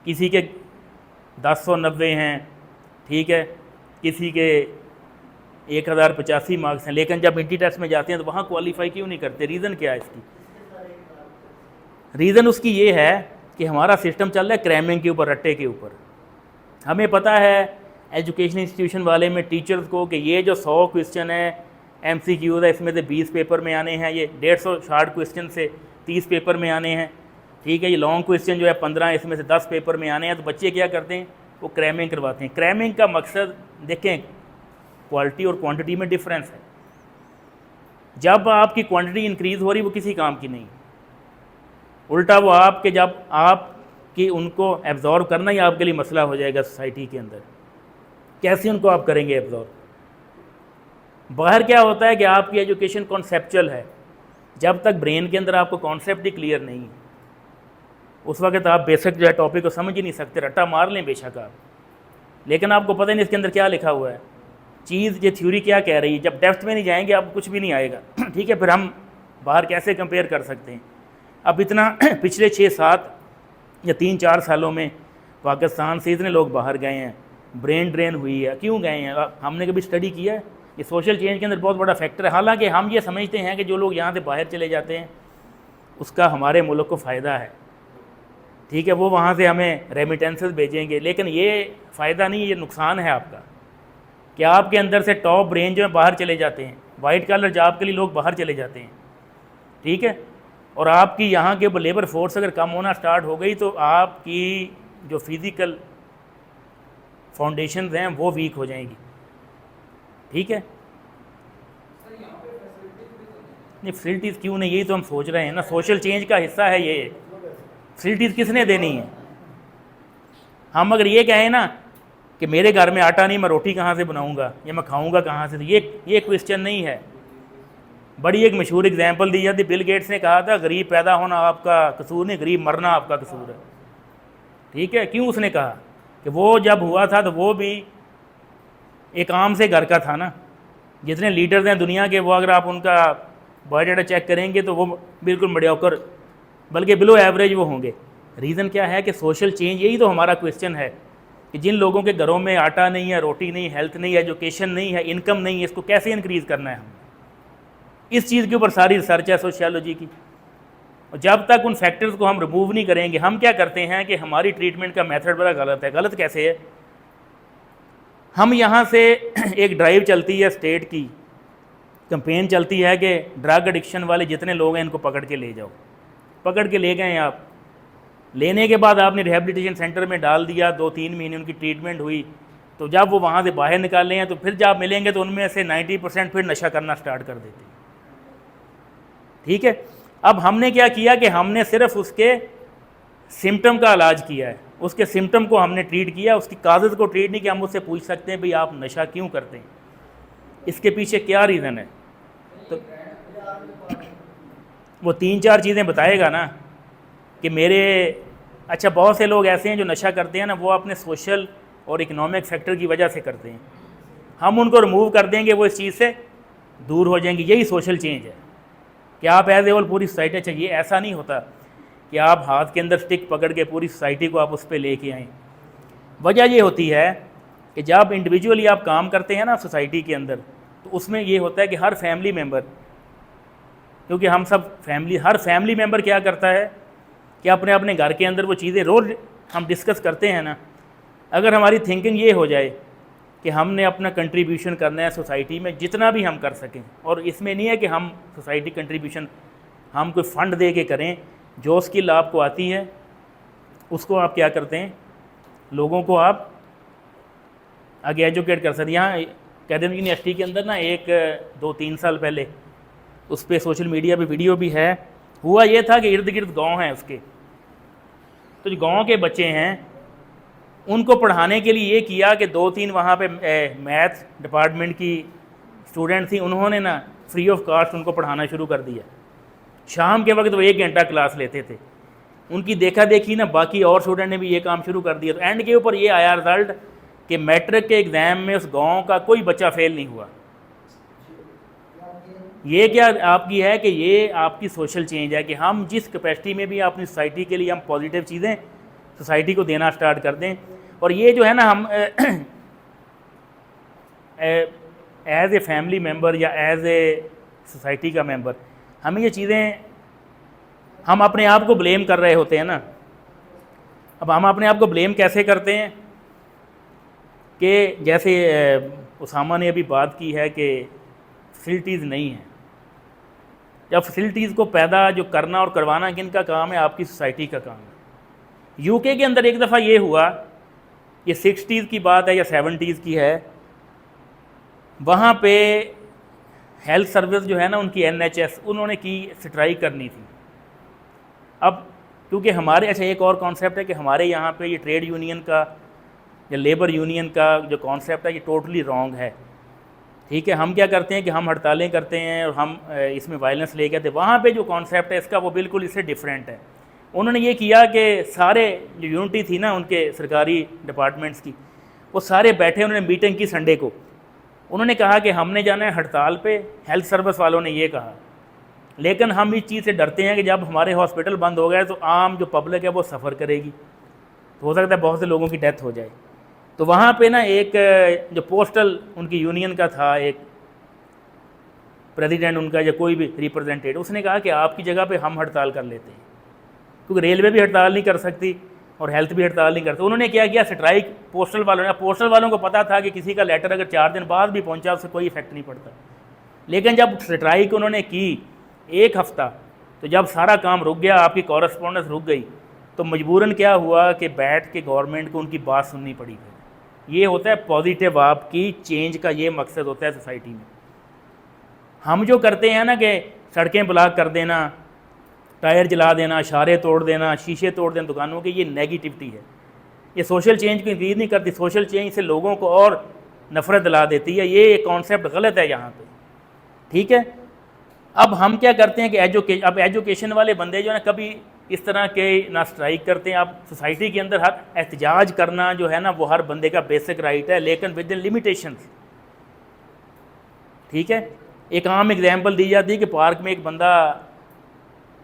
किसी के 1090 हैं, ठीक है, किसी के 1085 मार्क्स हैं, लेकिन जब इंटी टेस्ट में जाते हैं तो वहाँ क्वालिफाई क्यों नहीं करते? रीज़न क्या है इसकी? रीज़न उसकी ये है कि हमारा सिस्टम चल रहा है क्रैमिंग के ऊपर, रट्टे के ऊपर। हमें पता है एजुकेशन इंस्टीट्यूशन वाले में टीचर्स को कि ये जो 100 क्वेश्चन है MCQs है, इसमें से 20 पेपर में आने हैं, ये 150 शार्ट क्वेश्चन से 30 पेपर में आने हैं, ठीक है, ये लॉन्ग क्वेश्चन जो है 15, इसमें से 10 पेपर में आने हैं। तो बच्चे क्या करते हैं, वो क्रैमिंग करवाते हैं। क्रैमिंग का मकसद देखें, क्वालिटी और क्वांटिटी में डिफरेंस है। जब आपकी क्वांटिटी इंक्रीज़ हो रही, वो किसी काम की नहीं, उल्टा वो आपके जब आपकी उनको एब्जॉर्व करना ही आपके लिए मसला हो जाएगा सोसाइटी के अंदर। कैसे उनको आप करेंगे एब्जॉर्व? बाहर क्या होता है कि आपकी एजुकेशन कॉन्सेप्चुअल है, जब तक ब्रेन के अंदर आपको कॉन्सेप्ट ही क्लियर नहीं है, उस वक्त आप बेसिक जो है टॉपिक को समझ ही नहीं सकते। रट्टा मार लें बेशक आप, लेकिन आपको पता नहीं इसके अंदर क्या लिखा हुआ है, चीज़ ये थ्योरी क्या कह रही है। जब डेप्थ में नहीं जाएंगे आपको कुछ भी नहीं आएगा। ठीक है, फिर हम बाहर कैसे कंपेयर कर सकते हैं? अब इतना पिछले 6-7 या 3-4 सालों में पाकिस्तान से इतने लोग बाहर गए हैं, ब्रेन ड्रेन हुई है, क्यों गए हैं? हमने कभी स्टडी किया है? ये सोशल चेंज के अंदर बहुत बड़ा फैक्टर है। हालांकि हम ये समझते हैं कि जो लोग यहाँ से बाहर चले जाते हैं उसका हमारे मुल्क को फ़ायदा है, ठीक है, वो वहाँ से हमें रेमिटेंसेस भेजेंगे, लेकिन ये फ़ायदा नहीं, ये नुकसान है आपका कि आपके अंदर से टॉप ब्रेन जो है बाहर चले जाते हैं, वाइट कॉलर जॉब के लिए लोग बाहर चले जाते हैं, ठीक है, और आपकी यहाँ के लेबर फोर्स अगर कम होना स्टार्ट हो गई तो आपकी जो फिज़िकल फाउंडेशंस हैं वो वीक हो जाएंगी। ठीक है, नहीं फैसिलिटीज़ क्यों नहीं, यही तो हम सोच रहे हैं ना, सोशल चेंज का हिस्सा है ये। फैसिलिटीज़ किसने देनी है? हम अगर ये कहें ना कि मेरे घर में आटा नहीं, मैं रोटी कहाँ से बनाऊँगा या मैं खाऊँगा कहाँ से, तो ये क्वेश्चन नहीं है। बड़ी एक मशहूर एग्जांपल दी जाती, बिल गेट्स ने कहा था गरीब पैदा होना आपका कसूर नहीं, गरीब मरना आपका कसूर है। ठीक है, क्यों उसने कहा कि वो जब हुआ था तो वो भी एक आम से घर का था ना। जितने लीडर्स हैं दुनिया के, वो अगर आप उनका बायोडाटा चेक करेंगे तो वो बिल्कुल मीडियोकर बल्कि बिलो एवरेज वो होंगे। रीज़न क्या है कि सोशल चेंज, यही तो हमारा क्वेश्चन है कि जिन लोगों के घरों में आटा नहीं है, रोटी नहीं, हेल्थ नहीं, एजुकेशन नहीं है, इनकम नहीं है, इसको कैसे इंक्रीज़ करना है हमें? इस चीज़ के ऊपर सारी रिसर्च है सोशियोलॉजी की। और जब तक उन फैक्टर्स को हम रिमूव नहीं करेंगे, हम क्या करते हैं कि हमारी ट्रीटमेंट का मेथड बड़ा गलत है। गलत कैसे है? हम यहाँ से एक ड्राइव चलती है, स्टेट की कैंपेन चलती है कि ड्रग एडिक्शन वाले जितने लोग हैं इनको पकड़ के ले जाओ। पकड़ के ले गए आप, लेने के बाद आपने रिहेबिलिटेशन सेंटर में डाल दिया, 2-3 महीने उनकी ट्रीटमेंट हुई, तो जब वो वहाँ से बाहर निकाले हैं तो फिर जब मिलेंगे तो उनमें से 90% फिर नशा करना स्टार्ट कर देते हैं। ठीक है, अब हमने क्या किया कि हमने सिर्फ उसके सिम्टम का इलाज किया है, उसके सिम्टम को हमने ट्रीट किया, उसकी काज़ज़ को ट्रीट नहीं किया। हम उससे पूछ सकते हैं भाई आप नशा क्यों करते हैं, इसके पीछे क्या रीज़न है? तो वो 3-4 चीज़ें बताएगा ना कि मेरे अच्छा बहुत से लोग ऐसे हैं जो नशा करते हैं ना, वो अपने सोशल और इकोनॉमिक फैक्टर की वजह से करते हैं। हम उनको रिमूव कर देंगे, वो इस चीज़ से दूर हो जाएंगे। यही सोशल चेंज है। कि आप एज ए होल पूरी सोसाइटी, अच्छा ये ऐसा नहीं होता कि आप हाथ के अंदर स्टिक पकड़ के पूरी सोसाइटी को आप उस पर लेके आएँ। वजह ये होती है कि जब इंडिविजुअली आप काम करते हैं ना सोसाइटी के अंदर, तो उसमें ये होता है कि हर फैमिली मेम्बर, क्योंकि हम सब फैमिली, हर फैमिली मेम्बर क्या करता है कि अपने अपने घर के अंदर वो चीज़ें रोज़ हम डिस्कस करते हैं ना। अगर हमारी थिंकिंग ये हो जाए कि हमने अपना कंट्रीब्यूशन करना है सोसाइटी में जितना भी हम कर सकें, और इसमें नहीं है कि हम सोसाइटी कंट्रीब्यूशन हम कोई फ़ंड दे के करें, जो स्किल आपको आती है उसको आप क्या करते हैं, लोगों को आप आगे एजुकेट कर सकते हैं। यहाँ अकेडमिक यूनिवर्सिटी के अंदर ना एक 2-3 साल पहले उस पर सोशल मीडिया पे वीडियो भी है, हुआ ये था कि इर्द गिर्द गांव हैं उसके, तो जो गांव के बच्चे हैं उनको पढ़ाने के लिए ये किया कि 2-3 वहाँ पे मैथ डिपार्टमेंट की स्टूडेंट थी, उन्होंने ना फ्री ऑफ कॉस्ट उनको पढ़ाना शुरू कर दिया। शाम के वक्त वो 1 घंटा क्लास लेते थे। उनकी देखा देखी ना बाकी और स्टूडेंट ने भी ये काम शुरू कर दिया। तो एंड के ऊपर ये आया रिज़ल्ट कि मैट्रिक के एग्ज़ाम में उस गांव का कोई बच्चा फेल नहीं हुआ। ये क्या आपकी है कि ये आपकी सोशल चेंज है कि हम जिस कैपेसिटी में भी अपनी सोसाइटी के लिए हम पॉजिटिव चीज़ें सोसाइटी को देना स्टार्ट कर दें। और ये जो है ना हम एज ए फैमिली मेम्बर या एज ए सोसाइटी का मेंबर, हमें ये चीज़ें, हम अपने आप को ब्लेम कर रहे होते हैं ना। अब हम अपने आप को ब्लेम कैसे करते हैं कि जैसे उसामा ने अभी बात की है कि फैसिलिटीज़ नहीं हैं। जब फैसिलिटीज़ को पैदा जो करना और करवाना किन का काम है, आपकी सोसाइटी का काम है। यूके के अंदर एक दफ़ा ये हुआ, ये 60s की बात है या 70s की है, वहाँ पे हेल्थ सर्विस जो है ना उनकी NHS उन्होंने की स्ट्राइक करनी थी। अब क्योंकि हमारे, अच्छा एक और कॉन्सेप्ट है कि हमारे यहाँ पे ये ट्रेड यूनियन का या लेबर यूनियन का जो कॉन्सेप्ट है ये टोटली रॉन्ग है। ठीक है, हम क्या करते हैं कि हम हड़तालें करते हैं और हम इसमें वायलेंस ले गए थे। वहाँ पे जो कॉन्सेप्ट है इसका वो बिल्कुल इससे डिफरेंट है। उन्होंने ये किया कि सारे जो यूनिटी थी ना उनके सरकारी डिपार्टमेंट्स की, वो सारे बैठे, उन्होंने मीटिंग की संडे को। उन्होंने कहा कि हमने जाना है हड़ताल पे, हेल्थ सर्विस वालों ने ये कहा, लेकिन हम इस चीज़ से डरते हैं कि जब हमारे हॉस्पिटल बंद हो गए तो आम जो पब्लिक है वो सफ़र करेगी, तो हो सकता है बहुत से लोगों की डेथ हो जाए। तो वहाँ पे ना एक जो पोस्टल उनकी यूनियन का था, एक प्रेसिडेंट उनका या कोई भी रिप्रेजेंटेटिव, उसने कहा कि आपकी जगह पे हम हड़ताल कर लेते हैं, क्योंकि रेलवे भी हड़ताल नहीं कर सकती और हेल्थ भी हड़ताल नहीं करती। उन्होंने क्या किया, स्ट्राइक पोस्टल वालों ने, पोस्टल वालों को पता था कि किसी का लेटर अगर 4 दिन बाद भी पहुंचा उससे कोई इफेक्ट नहीं पड़ता। लेकिन जब स्ट्राइक उन्होंने की 1 हफ्ता, तो जब सारा काम रुक गया, आपकी कॉरेस्पॉन्डेंस रुक गई, तो मजबूरन क्या हुआ कि बैठ के गवर्नमेंट को उनकी बात सुननी पड़ी। ये होता है पॉजिटिव आपकी चेंज का, ये मकसद होता है सोसाइटी में। हम जो करते हैं ना कि सड़कें ब्लॉक कर देना, टायर जला देना, इशारे तोड़ देना, शीशे तोड़ देना दुकानों के, ये नेगेटिविटी है। ये सोशल चेंज को इंक्रीज नहीं करती, सोशल चेंज से लोगों को और नफरत दिला देती है। ये कॉन्सेप्ट गलत है यहाँ पे। ठीक है, अब हम क्या करते हैं कि अब एजुकेशन वाले बंदे जो है ना कभी इस तरह के ना स्ट्राइक करते हैं। अब सोसाइटी के अंदर हर एहतजाज करना जो है ना वो हर बंदे का बेसिक राइट है, लेकिन विद इन लिमिटेशंस। ठीक है, एक आम एग्जाम्पल दी जाती है कि पार्क में एक बंदा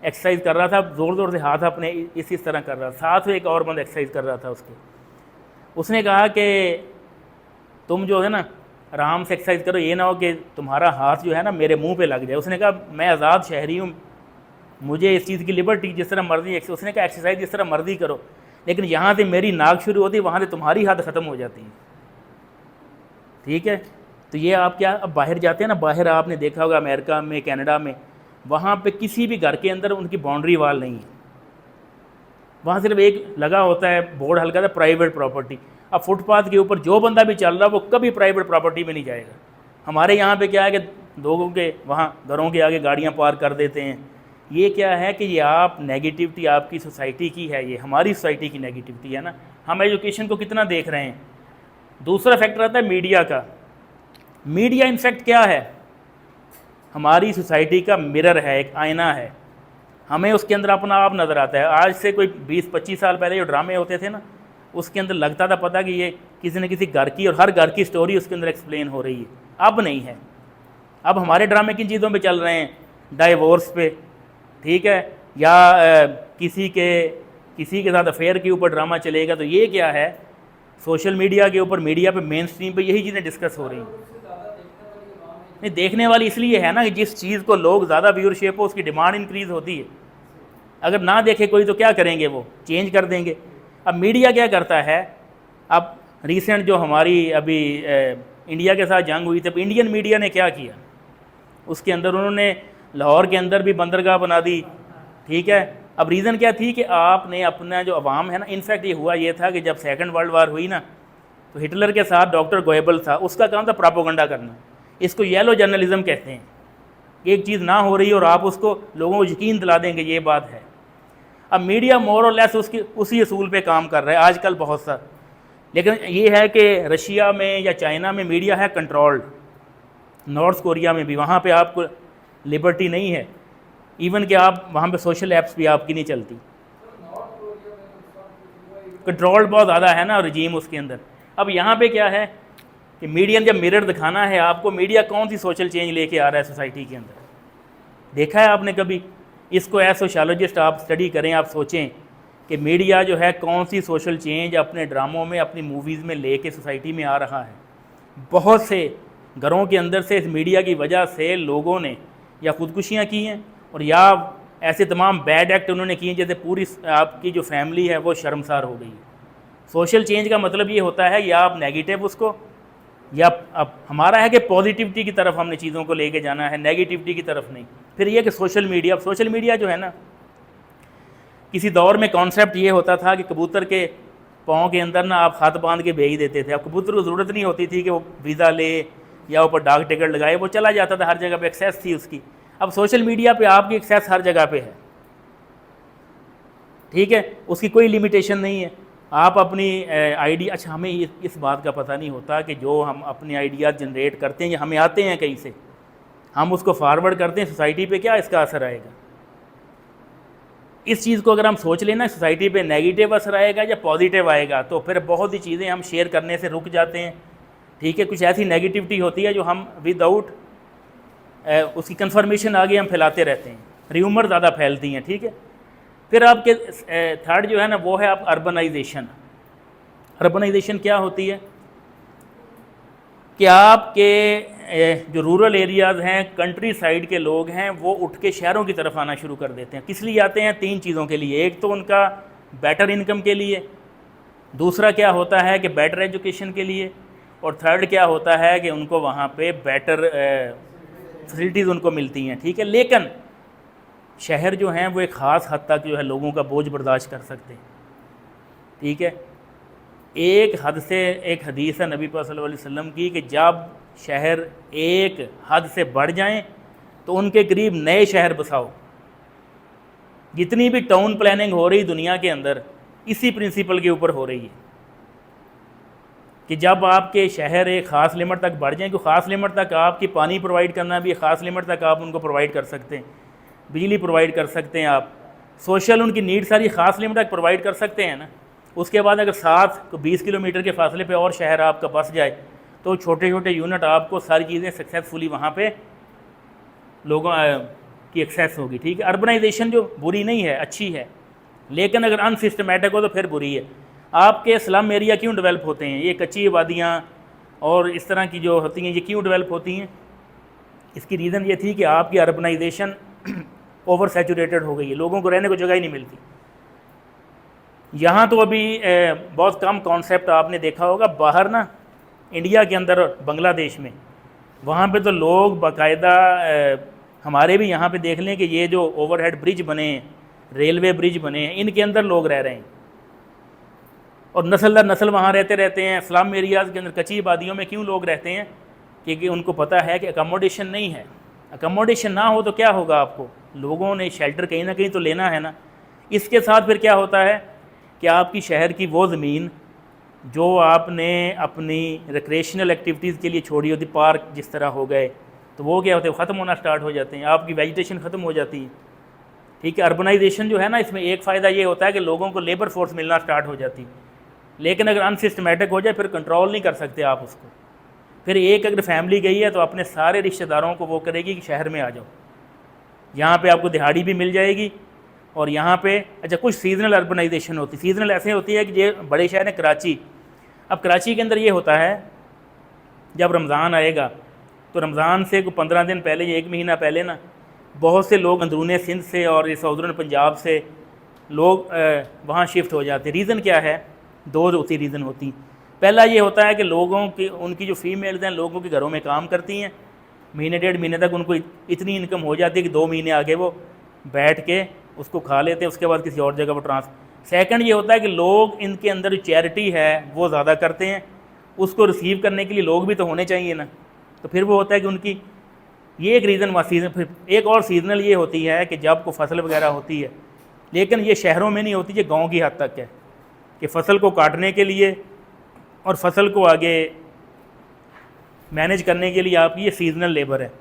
एक्सरसाइज कर रहा था, ज़ोर ज़ोर से हाथ अपने इस तरह कर रहा था, साथ में एक और बंदा एक्सरसाइज कर रहा था उसके। उसने कहा कि तुम जो है ना आराम से एक्सरसाइज करो, ये ना हो कि तुम्हारा हाथ जो है ना मेरे मुंह पे लग जाए। उसने कहा मैं आज़ाद शहरी हूँ, मुझे इस चीज़ की लिबर्टी, जिस तरह मर्जी। उसने कहा एक्सरसाइज जिस तरह मर्जी करो, लेकिन यहाँ से मेरी नाक शुरू होती है, वहाँ से तुम्हारी हाथ ख़त्म हो जाती है। ठीक है, तो ये आप क्या, अब बाहर जाते हैं ना, बाहर आपने देखा होगा अमेरिका में, कनाडा में, वहाँ पे किसी भी घर के अंदर उनकी बाउंड्री वाल नहीं है। वहाँ सिर्फ एक लगा होता है बोर्ड हल्का सा, प्राइवेट प्रॉपर्टी। अब फुटपाथ के ऊपर जो बंदा भी चल रहा है वो कभी प्राइवेट प्रॉपर्टी में नहीं जाएगा। हमारे यहाँ पे क्या है कि लोगों के वहाँ घरों के आगे गाड़ियाँ पार्क कर देते हैं। ये क्या है कि ये आप नेगेटिविटी आपकी सोसाइटी की है, ये हमारी सोसाइटी की नेगेटिविटी है ना। हम एजुकेशन को कितना देख रहे हैं। दूसरा फैक्टर आता है मीडिया का। मीडिया इनफैक्ट क्या है, हमारी सोसाइटी का मिरर है, एक आईना है। हमें उसके अंदर अपना आप नज़र आता है। आज से कोई 20-25 साल पहले जो ड्रामे होते थे ना, उसके अंदर लगता था पता कि ये किसी न किसी घर की, और हर घर की स्टोरी उसके अंदर एक्सप्लेन हो रही है। अब नहीं है। अब हमारे ड्रामे किन चीज़ों पे चल रहे हैं डाइवोर्स पे, ठीक है, या किसी के साथ अफेयर के ऊपर ड्रामा चलेगा। तो ये क्या है, सोशल मीडिया के ऊपर, मीडिया पे, मेन स्ट्रीम पे यही चीज़ें डिस्कस हो रही हैं। उससे ज़्यादा देखने वाली आवाम है। नहीं, देखने वाली इसलिए है ना कि जिस चीज़ को लोग ज़्यादा व्यूअरशिप हो उसकी डिमांड इंक्रीज़ होती है। अगर ना देखे कोई तो क्या करेंगे, वो चेंज कर देंगे। अब मीडिया क्या करता है, अब रिसेंट जो हमारी अभी इंडिया के साथ जंग हुई तब इंडियन मीडिया ने क्या किया, उसके अंदर उन्होंने लाहौर के अंदर भी बंदरगाह बना दी, ठीक है। अब रीज़न क्या थी कि आपने अपना जो अवाम है ना, इनफैक्ट ये हुआ ये था कि जब सेकंड वर्ल्ड वार हुई ना, तो हिटलर के साथ डॉक्टर गोएबल था, उसका काम था प्रोपेगेंडा करना। इसको येलो जर्नलिज्म कहते हैं। एक चीज़ ना हो रही और आप उसको लोगों को यकीन दिला देंगे, ये बात है। अब मीडिया मोर और लेस उसी असूल पे काम कर रहा है आजकल बहुत सा। लेकिन ये है कि रशिया में या चाइना में मीडिया है कंट्रोल्ड, नॉर्थ कोरिया में भी, वहाँ पे आपको लिबर्टी नहीं है, इवन कि आप वहाँ पे सोशल ऐप्स भी आपकी नहीं चलती। नॉर्थ कोरिया में तो इस वक्त कंट्रोल्ड बहुत ज़्यादा है ना रजीम उसके अंदर। अब यहाँ पे क्या है कि मीडिया जब मिरर दिखाना है आपको, मीडिया कौन सी सोशल चेंज लेके आ रहा है सोसाइटी के अंदर, देखा है आपने कभी? इसको एज सोशोलॉजिस्ट आप स्टडी करें, आप सोचें कि मीडिया जो है कौन सी सोशल चेंज अपने ड्रामों में, अपनी मूवीज़ में लेके सोसाइटी में आ रहा है। बहुत से घरों के अंदर से इस मीडिया की वजह से लोगों ने या खुदकुशियाँ की हैं और या ऐसे तमाम बैड एक्ट उन्होंने किए जैसे पूरी आपकी जो फैमिली है वो शर्मसार हो गई है। सोशल चेंज का मतलब ये होता है या आप नेगेटिव उसको, या अब हमारा है कि पॉजिटिविटी की तरफ हमने चीज़ों को लेके जाना है, नेगेटिविटी की तरफ नहीं। फिर ये कि सोशल मीडिया जो है ना, किसी दौर में कॉन्सेप्ट ये होता था कि कबूतर के पाँव के अंदर ना आप हाथ बांध के भेज देते थे। अब कबूतर को ज़रूरत नहीं होती थी कि वो वीज़ा ले या ऊपर डाक टिकट लगाए, वो चला जाता था, हर जगह पे एक्सेस थी उसकी। अब सोशल मीडिया पे आपकी एक्सेस हर जगह पे है, ठीक है, उसकी कोई लिमिटेशन नहीं है। आप अपनी आइडिया, अच्छा हमें इस बात का पता नहीं होता कि जो हम अपने आइडियाज़ जनरेट करते हैं या हमें आते हैं कहीं से, हम उसको फॉरवर्ड करते हैं सोसाइटी पे, क्या इसका असर आएगा? इस चीज़ को अगर हम सोच लेना सोसाइटी पे नेगेटिव असर आएगा या पॉजिटिव आएगा, तो फिर बहुत सी चीज़ें हम शेयर करने से रुक जाते हैं, ठीक है। कुछ ऐसी नेगेटिविटी होती है जो हम विदाउट उसकी कंफर्मेशन आगे हम फैलाते रहते हैं, र्यूमर ज़्यादा फैलती हैं, ठीक है। फिर आपके थर्ड जो है ना वो है आप अर्बनाइजेशन। अर्बनाइजेशन क्या होती है कि आपके जो रूरल एरियाज़ हैं, कंट्री साइड के लोग हैं, वो उठ के शहरों की तरफ आना शुरू कर देते हैं। किस लिए आते हैं? 3 चीज़ों के लिए। एक तो उनका बेटर इनकम के लिए, दूसरा क्या होता है कि बेटर एजुकेशन के लिए, और थर्ड क्या होता है कि उनको वहाँ पे बेटर फैसिलिटीज़ उनको मिलती हैं, ठीक है। लेकिन शहर जो हैं वो एक ख़ास हद तक जो है लोगों का बोझ बर्दाश्त कर सकते हैं, ठीक है। एक हद से, एक हदीस है नबी पाक सल्लल्लाहु अलैहि वसल्लम की कि जब शहर एक हद से बढ़ जाएं तो उनके करीब नए शहर बसाओ। जितनी भी टाउन प्लानिंग हो रही दुनिया के अंदर इसी प्रिंसिपल के ऊपर हो रही है कि जब आपके शहर एक ख़ास लिमिट तक बढ़ जाएं, कि ख़ास लिमिट तक आपकी पानी प्रोवाइड करना भी ख़ास लिमिट तक आप उनको प्रोवाइड कर सकते हैं, बिजली प्रोवाइड कर सकते हैं, आप सोशल उनकी नीड सारी ख़ास लिमिट तक प्रोवाइड कर सकते हैं ना। उसके बाद अगर 7-20 किलोमीटर के फासले पे और शहर आपका बस जाए तो छोटे छोटे यूनिट आपको सारी चीज़ें सक्सेसफुली वहाँ पे लोगों की एक्सेस होगी, ठीक है। अर्बनाइजेशन जो बुरी नहीं है, अच्छी है, लेकिन अगर अनसिस्टमेटिक हो तो फिर बुरी है। आपके स्लम एरिया क्यों डेवलप होते हैं? ये कच्ची आबादियाँ और इस तरह की जो होती हैं ये क्यों डेवलप होती हैं? इसकी रीज़न ये थी कि आपकी अर्बनाइजेशन ओवर सैचुरेटेड हो गई है, लोगों को रहने को जगह ही नहीं मिलती। यहाँ तो अभी बहुत कम कॉन्सेप्ट आपने देखा होगा, बाहर ना इंडिया के अंदर बांग्लादेश में, वहाँ पे तो लोग बाकायदा हमारे भी यहाँ पे देख लें कि ये जो ओवरहेड ब्रिज बने हैं, रेलवे ब्रिज बने हैं, इनके अंदर लोग रह रहे हैं और नस्ल दर नस्ल वहाँ रहते हैं। स्लम एरियाज़ के अंदर कच्ची आबादियों में क्यों लोग रहते हैं? क्योंकि उनको पता है कि अकोमोडेशन नहीं है। अकोमोडेशन ना हो तो क्या होगा? आपको लोगों ने शेल्टर कहीं ना कहीं तो लेना है ना। इसके साथ फिर क्या होता है कि आपकी शहर की वो ज़मीन जो आपने अपनी रिक्रिएशनल एक्टिविटीज़ के लिए छोड़ी होती, पार्क जिस तरह हो गए, तो वो क्या होते हैं, ख़त्म होना स्टार्ट हो जाते हैं, आपकी वेजिटेशन ख़त्म हो जाती है, ठीक है। अर्बनाइजेशन जो है ना, इसमें एक फ़ायदा ये होता है कि लोगों को लेबर फोर्स मिलना स्टार्ट हो जाती है, लेकिन अगर अनसिस्टमेटिक हो जाए फिर कंट्रोल नहीं कर सकते आप उसको। फिर एक अगर फैमिली गई है तो अपने सारे रिश्तेदारों को वो करेगी कि शहर में आ जाओ, यहाँ पे आपको दिहाड़ी भी मिल जाएगी। और यहाँ पे अच्छा कुछ सीजनल अर्बनाइजेशन होती है। सीजनल ऐसे होती है कि ये बड़े शहर हैं कराची, अब कराची के अंदर ये होता है जब रमज़ान आएगा तो रमज़ान से 15 दिन पहले या 1 महीना पहले ना बहुत से लोग अंदरूनी सिंध से और इस सऊदर्न पंजाब से लोग वहाँ शिफ्ट हो जाते हैं। रीज़न क्या है? 2 होती रीज़न होती। पहला ये होता है कि लोगों की उनकी जो फीमेल्स हैं लोगों के घरों में काम करती हैं, महीने 1.5 महीने तक उनको इतनी इनकम हो जाती है कि 2 महीने आगे वो बैठ के उसको खा लेते हैं, उसके बाद किसी और जगह पर ट्रांसफर। सेकंड ये होता है कि लोग इनके अंदर जो चैरिटी है वो ज़्यादा करते हैं, उसको रिसीव करने के लिए लोग भी तो होने चाहिए ना, तो फिर वो होता है कि उनकी ये एक रीज़न सीजन। फिर एक और सीजनल ये होती है कि जब को फसल वगैरह होती है, लेकिन ये शहरों में नहीं होती, ये गांव की हद तक है कि फसल को काटने के लिए और फसल को आगे मैनेज करने के लिए आपकी ये सीजनल लेबर है।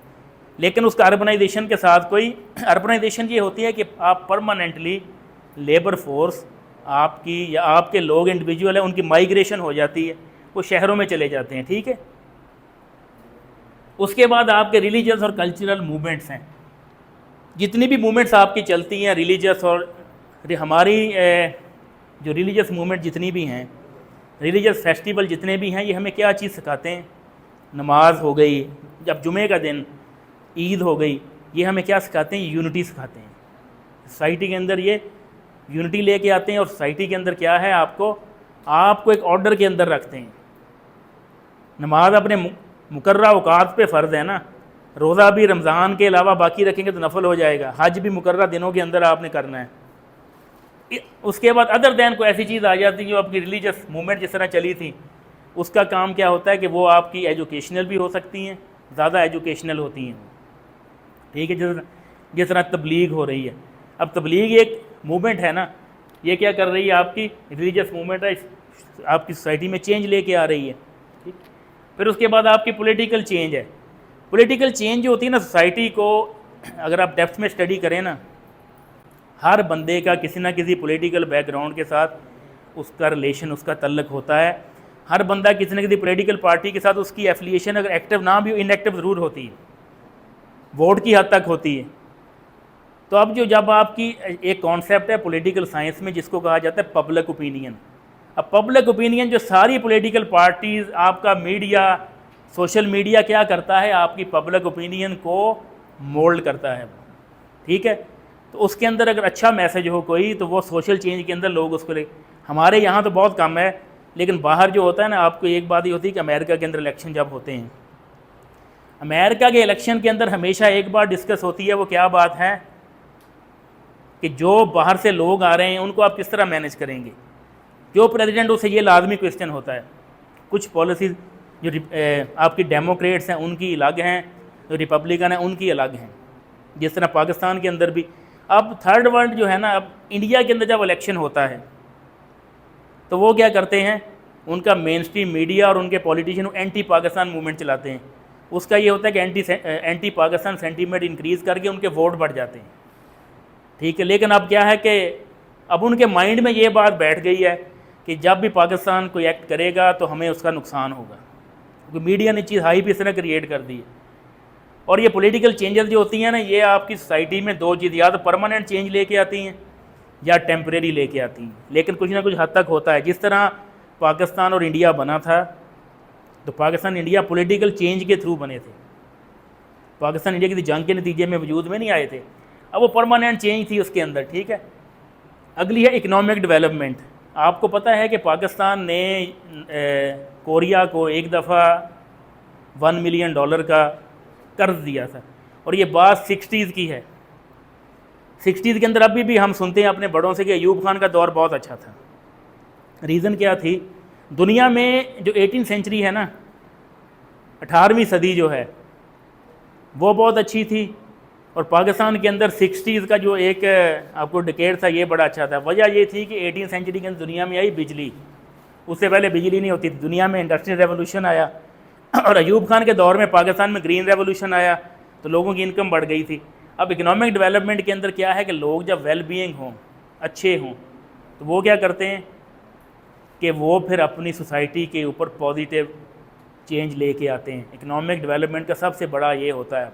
लेकिन उसका अर्बनाइजेशन के साथ कोई अर्बनाइजेशन ये होती है कि आप परमानेंटली लेबर फोर्स आपकी या आपके लोग इंडिविजुअल है उनकी माइग्रेशन हो जाती है, वो शहरों में चले जाते हैं, ठीक है। उसके बाद आपके रिलीजियस और कल्चरल मूवमेंट्स हैं, जितनी भी मूवमेंट्स आपकी चलती हैं रिलीजियस और हमारी जो रिलीजियस मूवमेंट जितनी भी हैं, रिलीजियस फेस्टिवल जितने भी हैं, ये हमें क्या चीज़ सिखाते हैं? नमाज हो गई, जब जुमे का दिन, ईद हो गई, ये हमें क्या सिखाते हैं? यूनिटी सिखाते हैं। सोसाइटी के अंदर ये यूनिटी लेके आते हैं और सोसाइटी के अंदर क्या है, आपको एक ऑर्डर के अंदर रखते हैं। नमाज अपने मुकर्रा औकात पे फ़र्ज़ है ना, रोज़ा भी रमज़ान के अलावा बाकी रखेंगे तो नफल हो जाएगा, हज भी मुकर्रा दिनों के अंदर आपने करना है। उसके बाद अदर दैन को ऐसी चीज़ आ जाती है जो आपकी रिलीजियस मूवमेंट जिस तरह चली थी, उसका काम क्या होता है कि वो आपकी एजुकेशनल भी हो सकती हैं, ज़्यादा एजुकेशनल होती हैं, ठीक है। जिस तरह तबलीग हो रही है, अब तबलीग एक मूवमेंट है ना, ये क्या कर रही है? आपकी रिलीजियस मूवमेंट है, आपकी सोसाइटी में चेंज लेके आ रही है, ठीक। फिर उसके बाद आपकी पॉलिटिकल चेंज है। पॉलिटिकल चेंज जो होती है ना सोसाइटी को, अगर आप डेप्थ में स्टडी करें ना, हर बंदे का किसी ना किसी पॉलिटिकल बैकग्राउंड के साथ उसका रिलेशन, उसका तल्लक होता है। हर बंदा किसी न किसी पॉलिटिकल पार्टी के साथ उसकी एफिलिएशन अगर एक्टिव ना भी हो, इनएक्टिव ज़रूर होती है, वोट की हद तक होती है। तो अब जब आपकी एक कॉन्सेप्ट है पॉलिटिकल साइंस में जिसको कहा जाता है पब्लिक ओपिनियन। अब पब्लिक ओपिनियन जो सारी पॉलिटिकल पार्टीज़, आपका मीडिया, सोशल मीडिया क्या करता है? आपकी पब्लिक ओपिनियन को मोल्ड करता है, ठीक है। तो उसके अंदर अगर अच्छा मैसेज हो कोई, तो वो सोशल चेंज के अंदर लोग उसको ले। हमारे यहाँ तो बहुत कम है, लेकिन बाहर जो होता है ना, आपको एक बात ही होती है कि अमेरिका के अंदर इलेक्शन जब होते हैं, अमेरिका के इलेक्शन के अंदर हमेशा एक बार डिस्कस होती है, वो क्या बात है कि जो बाहर से लोग आ रहे हैं उनको आप किस तरह मैनेज करेंगे। जो प्रेसिडेंट उसे ये लाजमी क्वेश्चन होता है। कुछ पॉलिसीज़ जो आपकी डेमोक्रेट्स हैं उनकी अलग हैं, जो रिपब्लिकन हैं उनकी अलग हैं। जिस तरह पाकिस्तान के अंदर भी अब थर्ड वर्ल्ड जो है ना, अब इंडिया के अंदर जब इलेक्शन होता है तो वो क्या करते हैं, उनका मेन स्ट्रीम मीडिया और उनके पॉलिटिशियन एंटी पाकिस्तान मूवमेंट चलाते हैं। उसका ये होता है कि एंटी पाकिस्तान सेंटीमेंट इंक्रीज़ करके उनके वोट बढ़ जाते हैं, ठीक है। लेकिन अब क्या है कि अब उनके माइंड में ये बात बैठ गई है कि जब भी पाकिस्तान कोई एक्ट करेगा तो हमें उसका नुकसान होगा, क्योंकि मीडिया ने चीज़ हाई भी इस तरह क्रिएट कर दी है। और ये पॉलिटिकल चेंजेस जो होती हैं ना, ये आपकी सोसाइटी में 2 चीज़, या तो परमानेंट चेंज लेके आती हैं या टेम्परेरी लेके आती हैं, लेकिन कुछ ना कुछ हद तक होता है। जिस तरह पाकिस्तान और इंडिया बना था, तो पाकिस्तान इंडिया पॉलिटिकल चेंज के थ्रू बने थे। पाकिस्तान इंडिया की जंग के नतीजे में वजूद में नहीं आए थे, अब वो परमानेंट चेंज थी उसके अंदर, ठीक है। अगली है इकोनॉमिक डेवलपमेंट। आपको पता है कि पाकिस्तान ने कोरिया को एक दफ़ा $1 मिलियन का कर्ज दिया था, और ये बात 60s की है। 60s के अंदर अभी भी हम सुनते हैं अपने बड़ों से कि अयूब खान का दौर बहुत अच्छा था। रीज़न क्या थी? दुनिया में जो 18वीं सेंचुरी है ना, 18वीं सदी जो है वो बहुत अच्छी थी, और पाकिस्तान के अंदर 60s का जो एक आपको डिकेड था ये बड़ा अच्छा था। वजह ये थी कि 18वीं सेंचुरी के अंदर दुनिया में आई बिजली, उससे पहले बिजली नहीं होती थी। दुनिया में इंडस्ट्रियल रेवोल्यूशन आया, और अयूब खान के दौर में पाकिस्तान में ग्रीन रेवोल्यूशन आया, तो लोगों की इनकम बढ़ गई थी। अब इकोनॉमिक डेवलपमेंट के अंदर क्या है कि लोग जब वेल बीइंग हों, अच्छे हों, तो वो क्या करते हैं कि वो फिर अपनी सोसाइटी के ऊपर पॉजिटिव चेंज लेके आते हैं। इकोनॉमिक डेवलपमेंट का सबसे बड़ा ये होता है।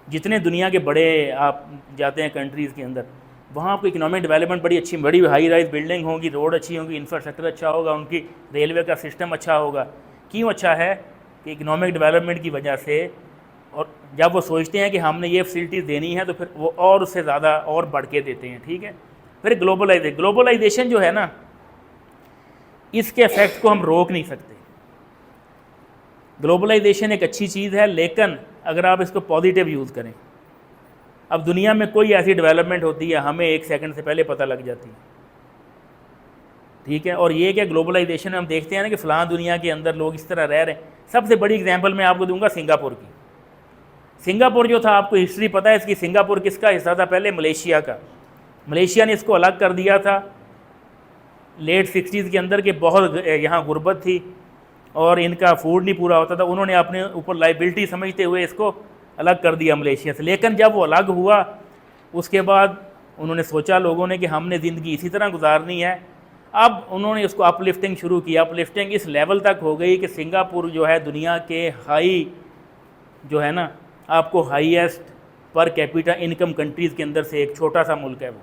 जितने दुनिया के बड़े आप जाते हैं कंट्रीज़ के अंदर, वहाँ आपको इकोनॉमिक डेवलपमेंट बड़ी अच्छी, बड़ी हाई राइज बिल्डिंग होगी, रोड अच्छी होगी, इंफ्रास्ट्रक्चर अच्छा होगा, उनकी रेलवे का सिस्टम अच्छा होगा। क्यों अच्छा है? कि इकोनॉमिक डेवलपमेंट की वजह से, और जब वो सोचते हैं कि हमने ये फैसिलिटीज़ देनी है तो फिर वो और उससे ज़्यादा और बढ़ के देते हैं। ठीक है। फिर ग्लोबलाइजेशन जो है ना, इसके इफेक्ट को हम रोक नहीं सकते। ग्लोबलाइजेशन एक अच्छी चीज़ है, लेकिन अगर आप इसको पॉजिटिव यूज़ करें। अब दुनिया में कोई ऐसी डेवलपमेंट होती है, हमें 1 सेकंड से पहले पता लग जाती है। ठीक है। और ये क्या ग्लोबलाइजेशन में हम देखते हैं ना कि फ़लाँ दुनिया के अंदर लोग इस तरह रह रहे हैं। सबसे बड़ी एग्जांपल मैं आपको दूंगा सिंगापुर की। सिंगापुर जो था, आपको हिस्ट्री पता है इसकी? सिंगापुर किसका हिस्सा था पहले? मलेशिया का। मलेशिया ने इसको अलग कर दिया था लेट 60s के अंदर, के बहुत यहाँ गुर्बत थी और इनका फूड नहीं पूरा होता था। उन्होंने अपने ऊपर लाइबिलिटी समझते हुए इसको अलग कर दिया मलेशिया से। लेकिन जब वो अलग हुआ, उसके बाद उन्होंने सोचा लोगों ने कि हमने ज़िंदगी इसी तरह गुजारनी है। अब उन्होंने उसको अपलिफ्टिंग शुरू किया। अपलिफ्टिंग इस लेवल तक हो गई कि सिंगापुर जो है दुनिया के हाई जो है ना, आपको highest per capita income countries के अंदर से एक छोटा सा मुल्क है वो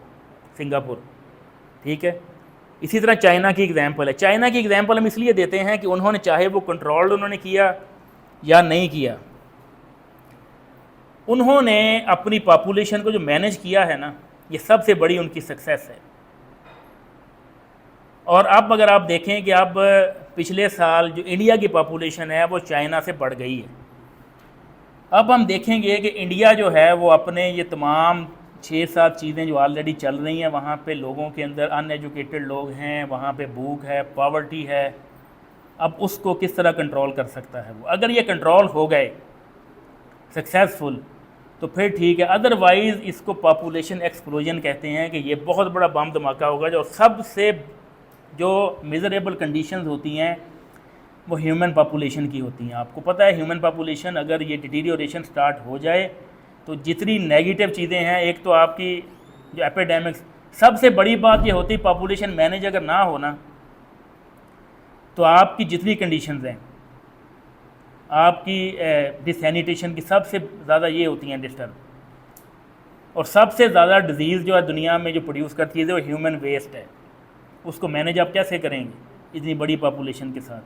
सिंगापुर। ठीक है। इसी तरह चाइना की एग्जांपल है। चाइना की एग्जांपल हम इसलिए देते हैं कि उन्होंने, चाहे वो कंट्रोल्ड उन्होंने किया या नहीं किया, उन्होंने अपनी पॉपुलेशन को जो मैनेज किया है ना, ये सबसे बड़ी उनकी सक्सेस है। और अब अगर आप देखें कि अब पिछले साल जो इंडिया की पॉपुलेशन है वो चाइना से बढ़ गई है। अब हम देखेंगे कि इंडिया जो है वो अपने ये तमाम 6-7 चीज़ें जो ऑलरेडी चल रही हैं, वहाँ पे लोगों के अंदर अनएजुकेटेड लोग हैं, वहाँ पे भूख है, पॉवर्टी है, अब उसको किस तरह कंट्रोल कर सकता है वो। अगर ये कंट्रोल हो गए सक्सेसफुल तो फिर ठीक है, अदरवाइज़ इसको पॉपुलेशन एक्सप्लोजन कहते हैं कि ये बहुत बड़ा बम धमाका होगा। जो सबसे जो मिजरेबल कंडीशंस होती हैं वो ह्यूमन पॉपुलेशन की होती हैं। आपको पता है ह्यूमन पॉपुलेशन अगर ये डिटीरियोरेशन स्टार्ट हो जाए तो जितनी नेगेटिव चीज़ें हैं, एक तो आपकी जो एपिडेमिक्स, सबसे बड़ी बात ये होती है पॉपुलेशन मैनेज अगर ना हो ना, तो आपकी जितनी कंडीशंस हैं, आपकी डिसैनिटेशन की सबसे ज़्यादा ये होती हैं डिस्टर्ब। और सबसे ज़्यादा डिजीज़ जो है दुनिया में जो प्रोड्यूस करती है वो ह्यूमन वेस्ट है। उसको मैनेज आप कैसे करेंगे इतनी बड़ी पॉपुलेशन के साथ?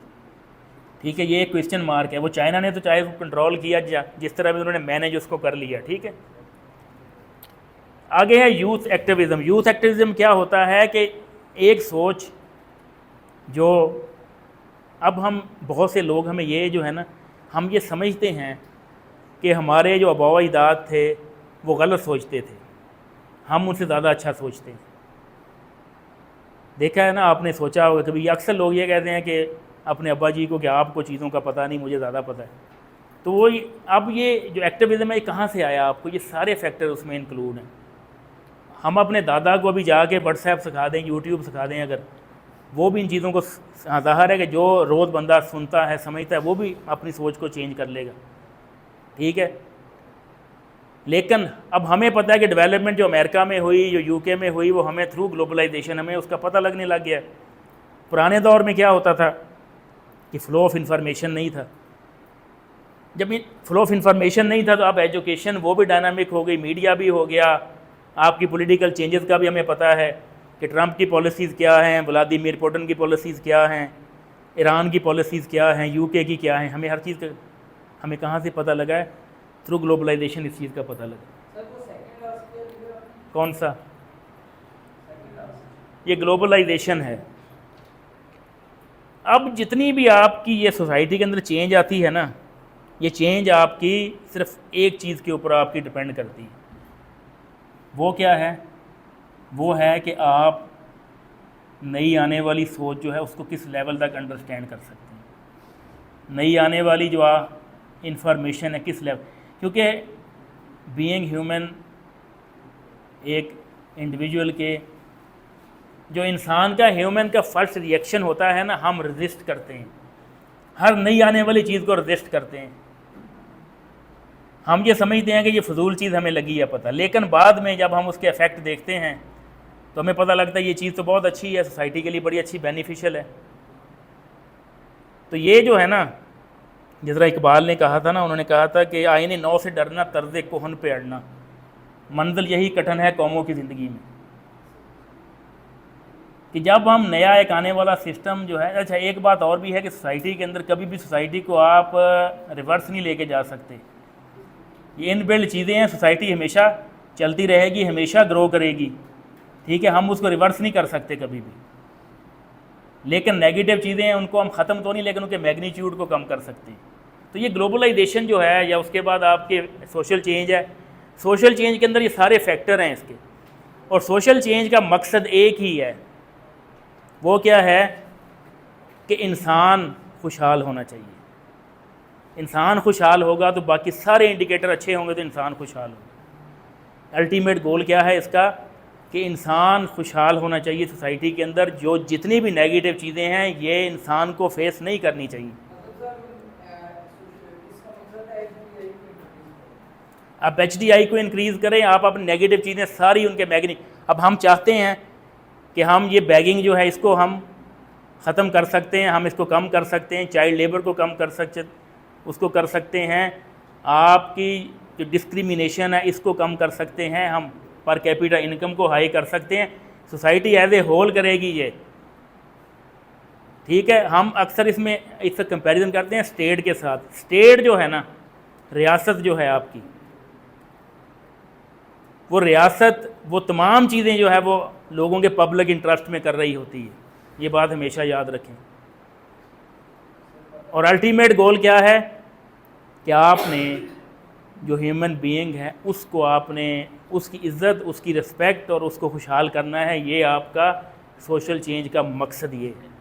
ठीक है, ये एक क्वेश्चन मार्क है। वो चाइना ने तो चाहे वो कंट्रोल किया, जिस तरह भी उन्होंने मैनेज उसको कर लिया। ठीक है। आगे है यूथ एक्टिविज़म। यूथ एक्टिविज़म क्या होता है कि एक सोच जो, अब हम बहुत से लोग हमें ये जो है ना, हम ये समझते हैं कि हमारे जो आबा अजदाद थे वो गलत सोचते थे, हम उनसे ज़्यादा अच्छा सोचते हैं। देखा है ना आपने, सोचा होगा कभी, अक्सर लोग ये कहते हैं कि अपने अब्बा जी को कि आपको चीज़ों का पता नहीं, मुझे ज़्यादा पता है। तो वो अब ये जो एक्टिविज़म है ये कहाँ से आया आपको? ये सारे फैक्टर उसमें इंक्लूड हैं। हम अपने दादा को भी जाके व्हाट्सएप सिखा दें, यूट्यूब सिखा दें, अगर वो भी इन चीज़ों को, ज़ाहिर है कि जो रोज़ बंदा सुनता है समझता है वो भी अपनी सोच को चेंज कर लेगा। ठीक है। लेकिन अब हमें पता है कि डेवलपमेंट जो अमेरिका में हुई, जो यूके में हुई, वो हमें थ्रू ग्लोबलाइजेशन हमें उसका पता लगने लग गया। पुराने दौर में क्या होता था कि फ़्लो ऑफ इंफॉर्मेशन नहीं था। जब फ्लो ऑफ इंफॉर्मेशन नहीं था तो अब एजुकेशन वो भी डायनामिक हो गई, मीडिया भी हो गया, आपकी पॉलिटिकल चेंजेस का भी हमें पता है कि ट्रंप की पॉलिसीज़ क्या हैं, व्लादिमीर पुतिन की पॉलिसीज़ क्या हैं, ईरान की पॉलिसीज़ क्या हैं, यूके की क्या हैं। हमें हर चीज़ का हमें कहाँ से पता लगा है? थ्रू ग्लोबलाइजेशन इस चीज़ का पता लगा। कौन सा? ये ग्लोबलाइजेशन है। अब जितनी भी आपकी ये सोसाइटी के अंदर चेंज आती है ना, ये चेंज आपकी सिर्फ एक चीज़ के ऊपर आपकी डिपेंड करती है। वो क्या है? वो है कि आप नई आने वाली सोच जो है उसको किस लेवल तक अंडरस्टैंड कर सकते हैं। नई आने वाली जो इंफॉर्मेशन है किस लेवल, क्योंकि बीइंग ह्यूमन, एक इंडिविजुअल के, जो इंसान का ह्यूमन का फर्स्ट रिएक्शन होता है ना, हम रजिस्ट करते हैं, हर नई आने वाली चीज़ को रजिस्ट करते हैं। हम ये समझते हैं कि ये फजूल चीज़ हमें लगी है पता, लेकिन बाद में जब हम उसके इफ़ेक्ट देखते हैं तो हमें पता लगता है ये चीज़ तो बहुत अच्छी है, सोसाइटी के लिए बड़ी अच्छी बेनिफिशियल है। तो ये जो है ना, जिस तरह इकबाल ने कहा था ना, उन्होंने कहा था कि आईने नौ से डरना, तर्ज कोहन पे अड़ना, मंजिल यही कठिन है कौमों की ज़िंदगी में। कि जब हम नया एक आने वाला सिस्टम जो है, अच्छा एक बात और भी है कि सोसाइटी के अंदर कभी भी सोसाइटी को आप रिवर्स नहीं लेके जा सकते। ये इनबिल्ड चीज़ें हैं, सोसाइटी हमेशा चलती रहेगी, हमेशा ग्रो करेगी, ठीक है, हम उसको रिवर्स नहीं कर सकते कभी भी। लेकिन नेगेटिव चीज़ें हैं उनको हम ख़त्म तो नहीं, लेकिन उनके मैग्नीट्यूड को कम कर सकते हैं। तो ये ग्लोबलाइजेशन जो है, या उसके बाद आपके सोशल चेंज है, सोशल चेंज के अंदर ये सारे फैक्टर हैं इसके। और सोशल चेंज का मकसद एक ही है, वो क्या है कि इंसान खुशहाल होना चाहिए। इंसान खुशहाल होगा तो बाकी सारे इंडिकेटर अच्छे होंगे, तो इंसान खुशहाल होगा। अल्टीमेट गोल क्या है इसका कि इंसान खुशहाल होना चाहिए सोसाइटी के अंदर। जो जितनी भी नेगेटिव चीज़ें हैं ये इंसान को फेस नहीं करनी चाहिए। आप HDI को इंक्रीज़ करें, आप अपनी नेगेटिव चीज़ें सारी उनके मैग्नी, अब हम चाहते हैं कि हम ये बैगिंग जो है इसको हम ख़त्म कर सकते हैं, हम इसको कम कर सकते हैं, चाइल्ड लेबर को कम कर सकते, उसको कर सकते हैं, आपकी जो डिस्क्रिमिनेशन है इसको कम कर सकते हैं, हम पर कैपिटा इनकम को हाई कर सकते हैं। सोसाइटी एज ए होल करेगी ये, ठीक है। हम अक्सर इससे कंपैरिजन करते हैं स्टेट के साथ। स्टेट जो है ना, रियासत जो है आपकी, वो रियासत वो तमाम चीज़ें जो है वो लोगों के पब्लिक इंटरेस्ट में कर रही होती है, ये बात हमेशा याद रखें। और अल्टीमेट गोल क्या है कि आपने जो ह्यूमन बीइंग है उसको आपने उसकी इज़्ज़त, उसकी रिस्पेक्ट और उसको खुशहाल करना है। ये आपका सोशल चेंज का मकसद ये है।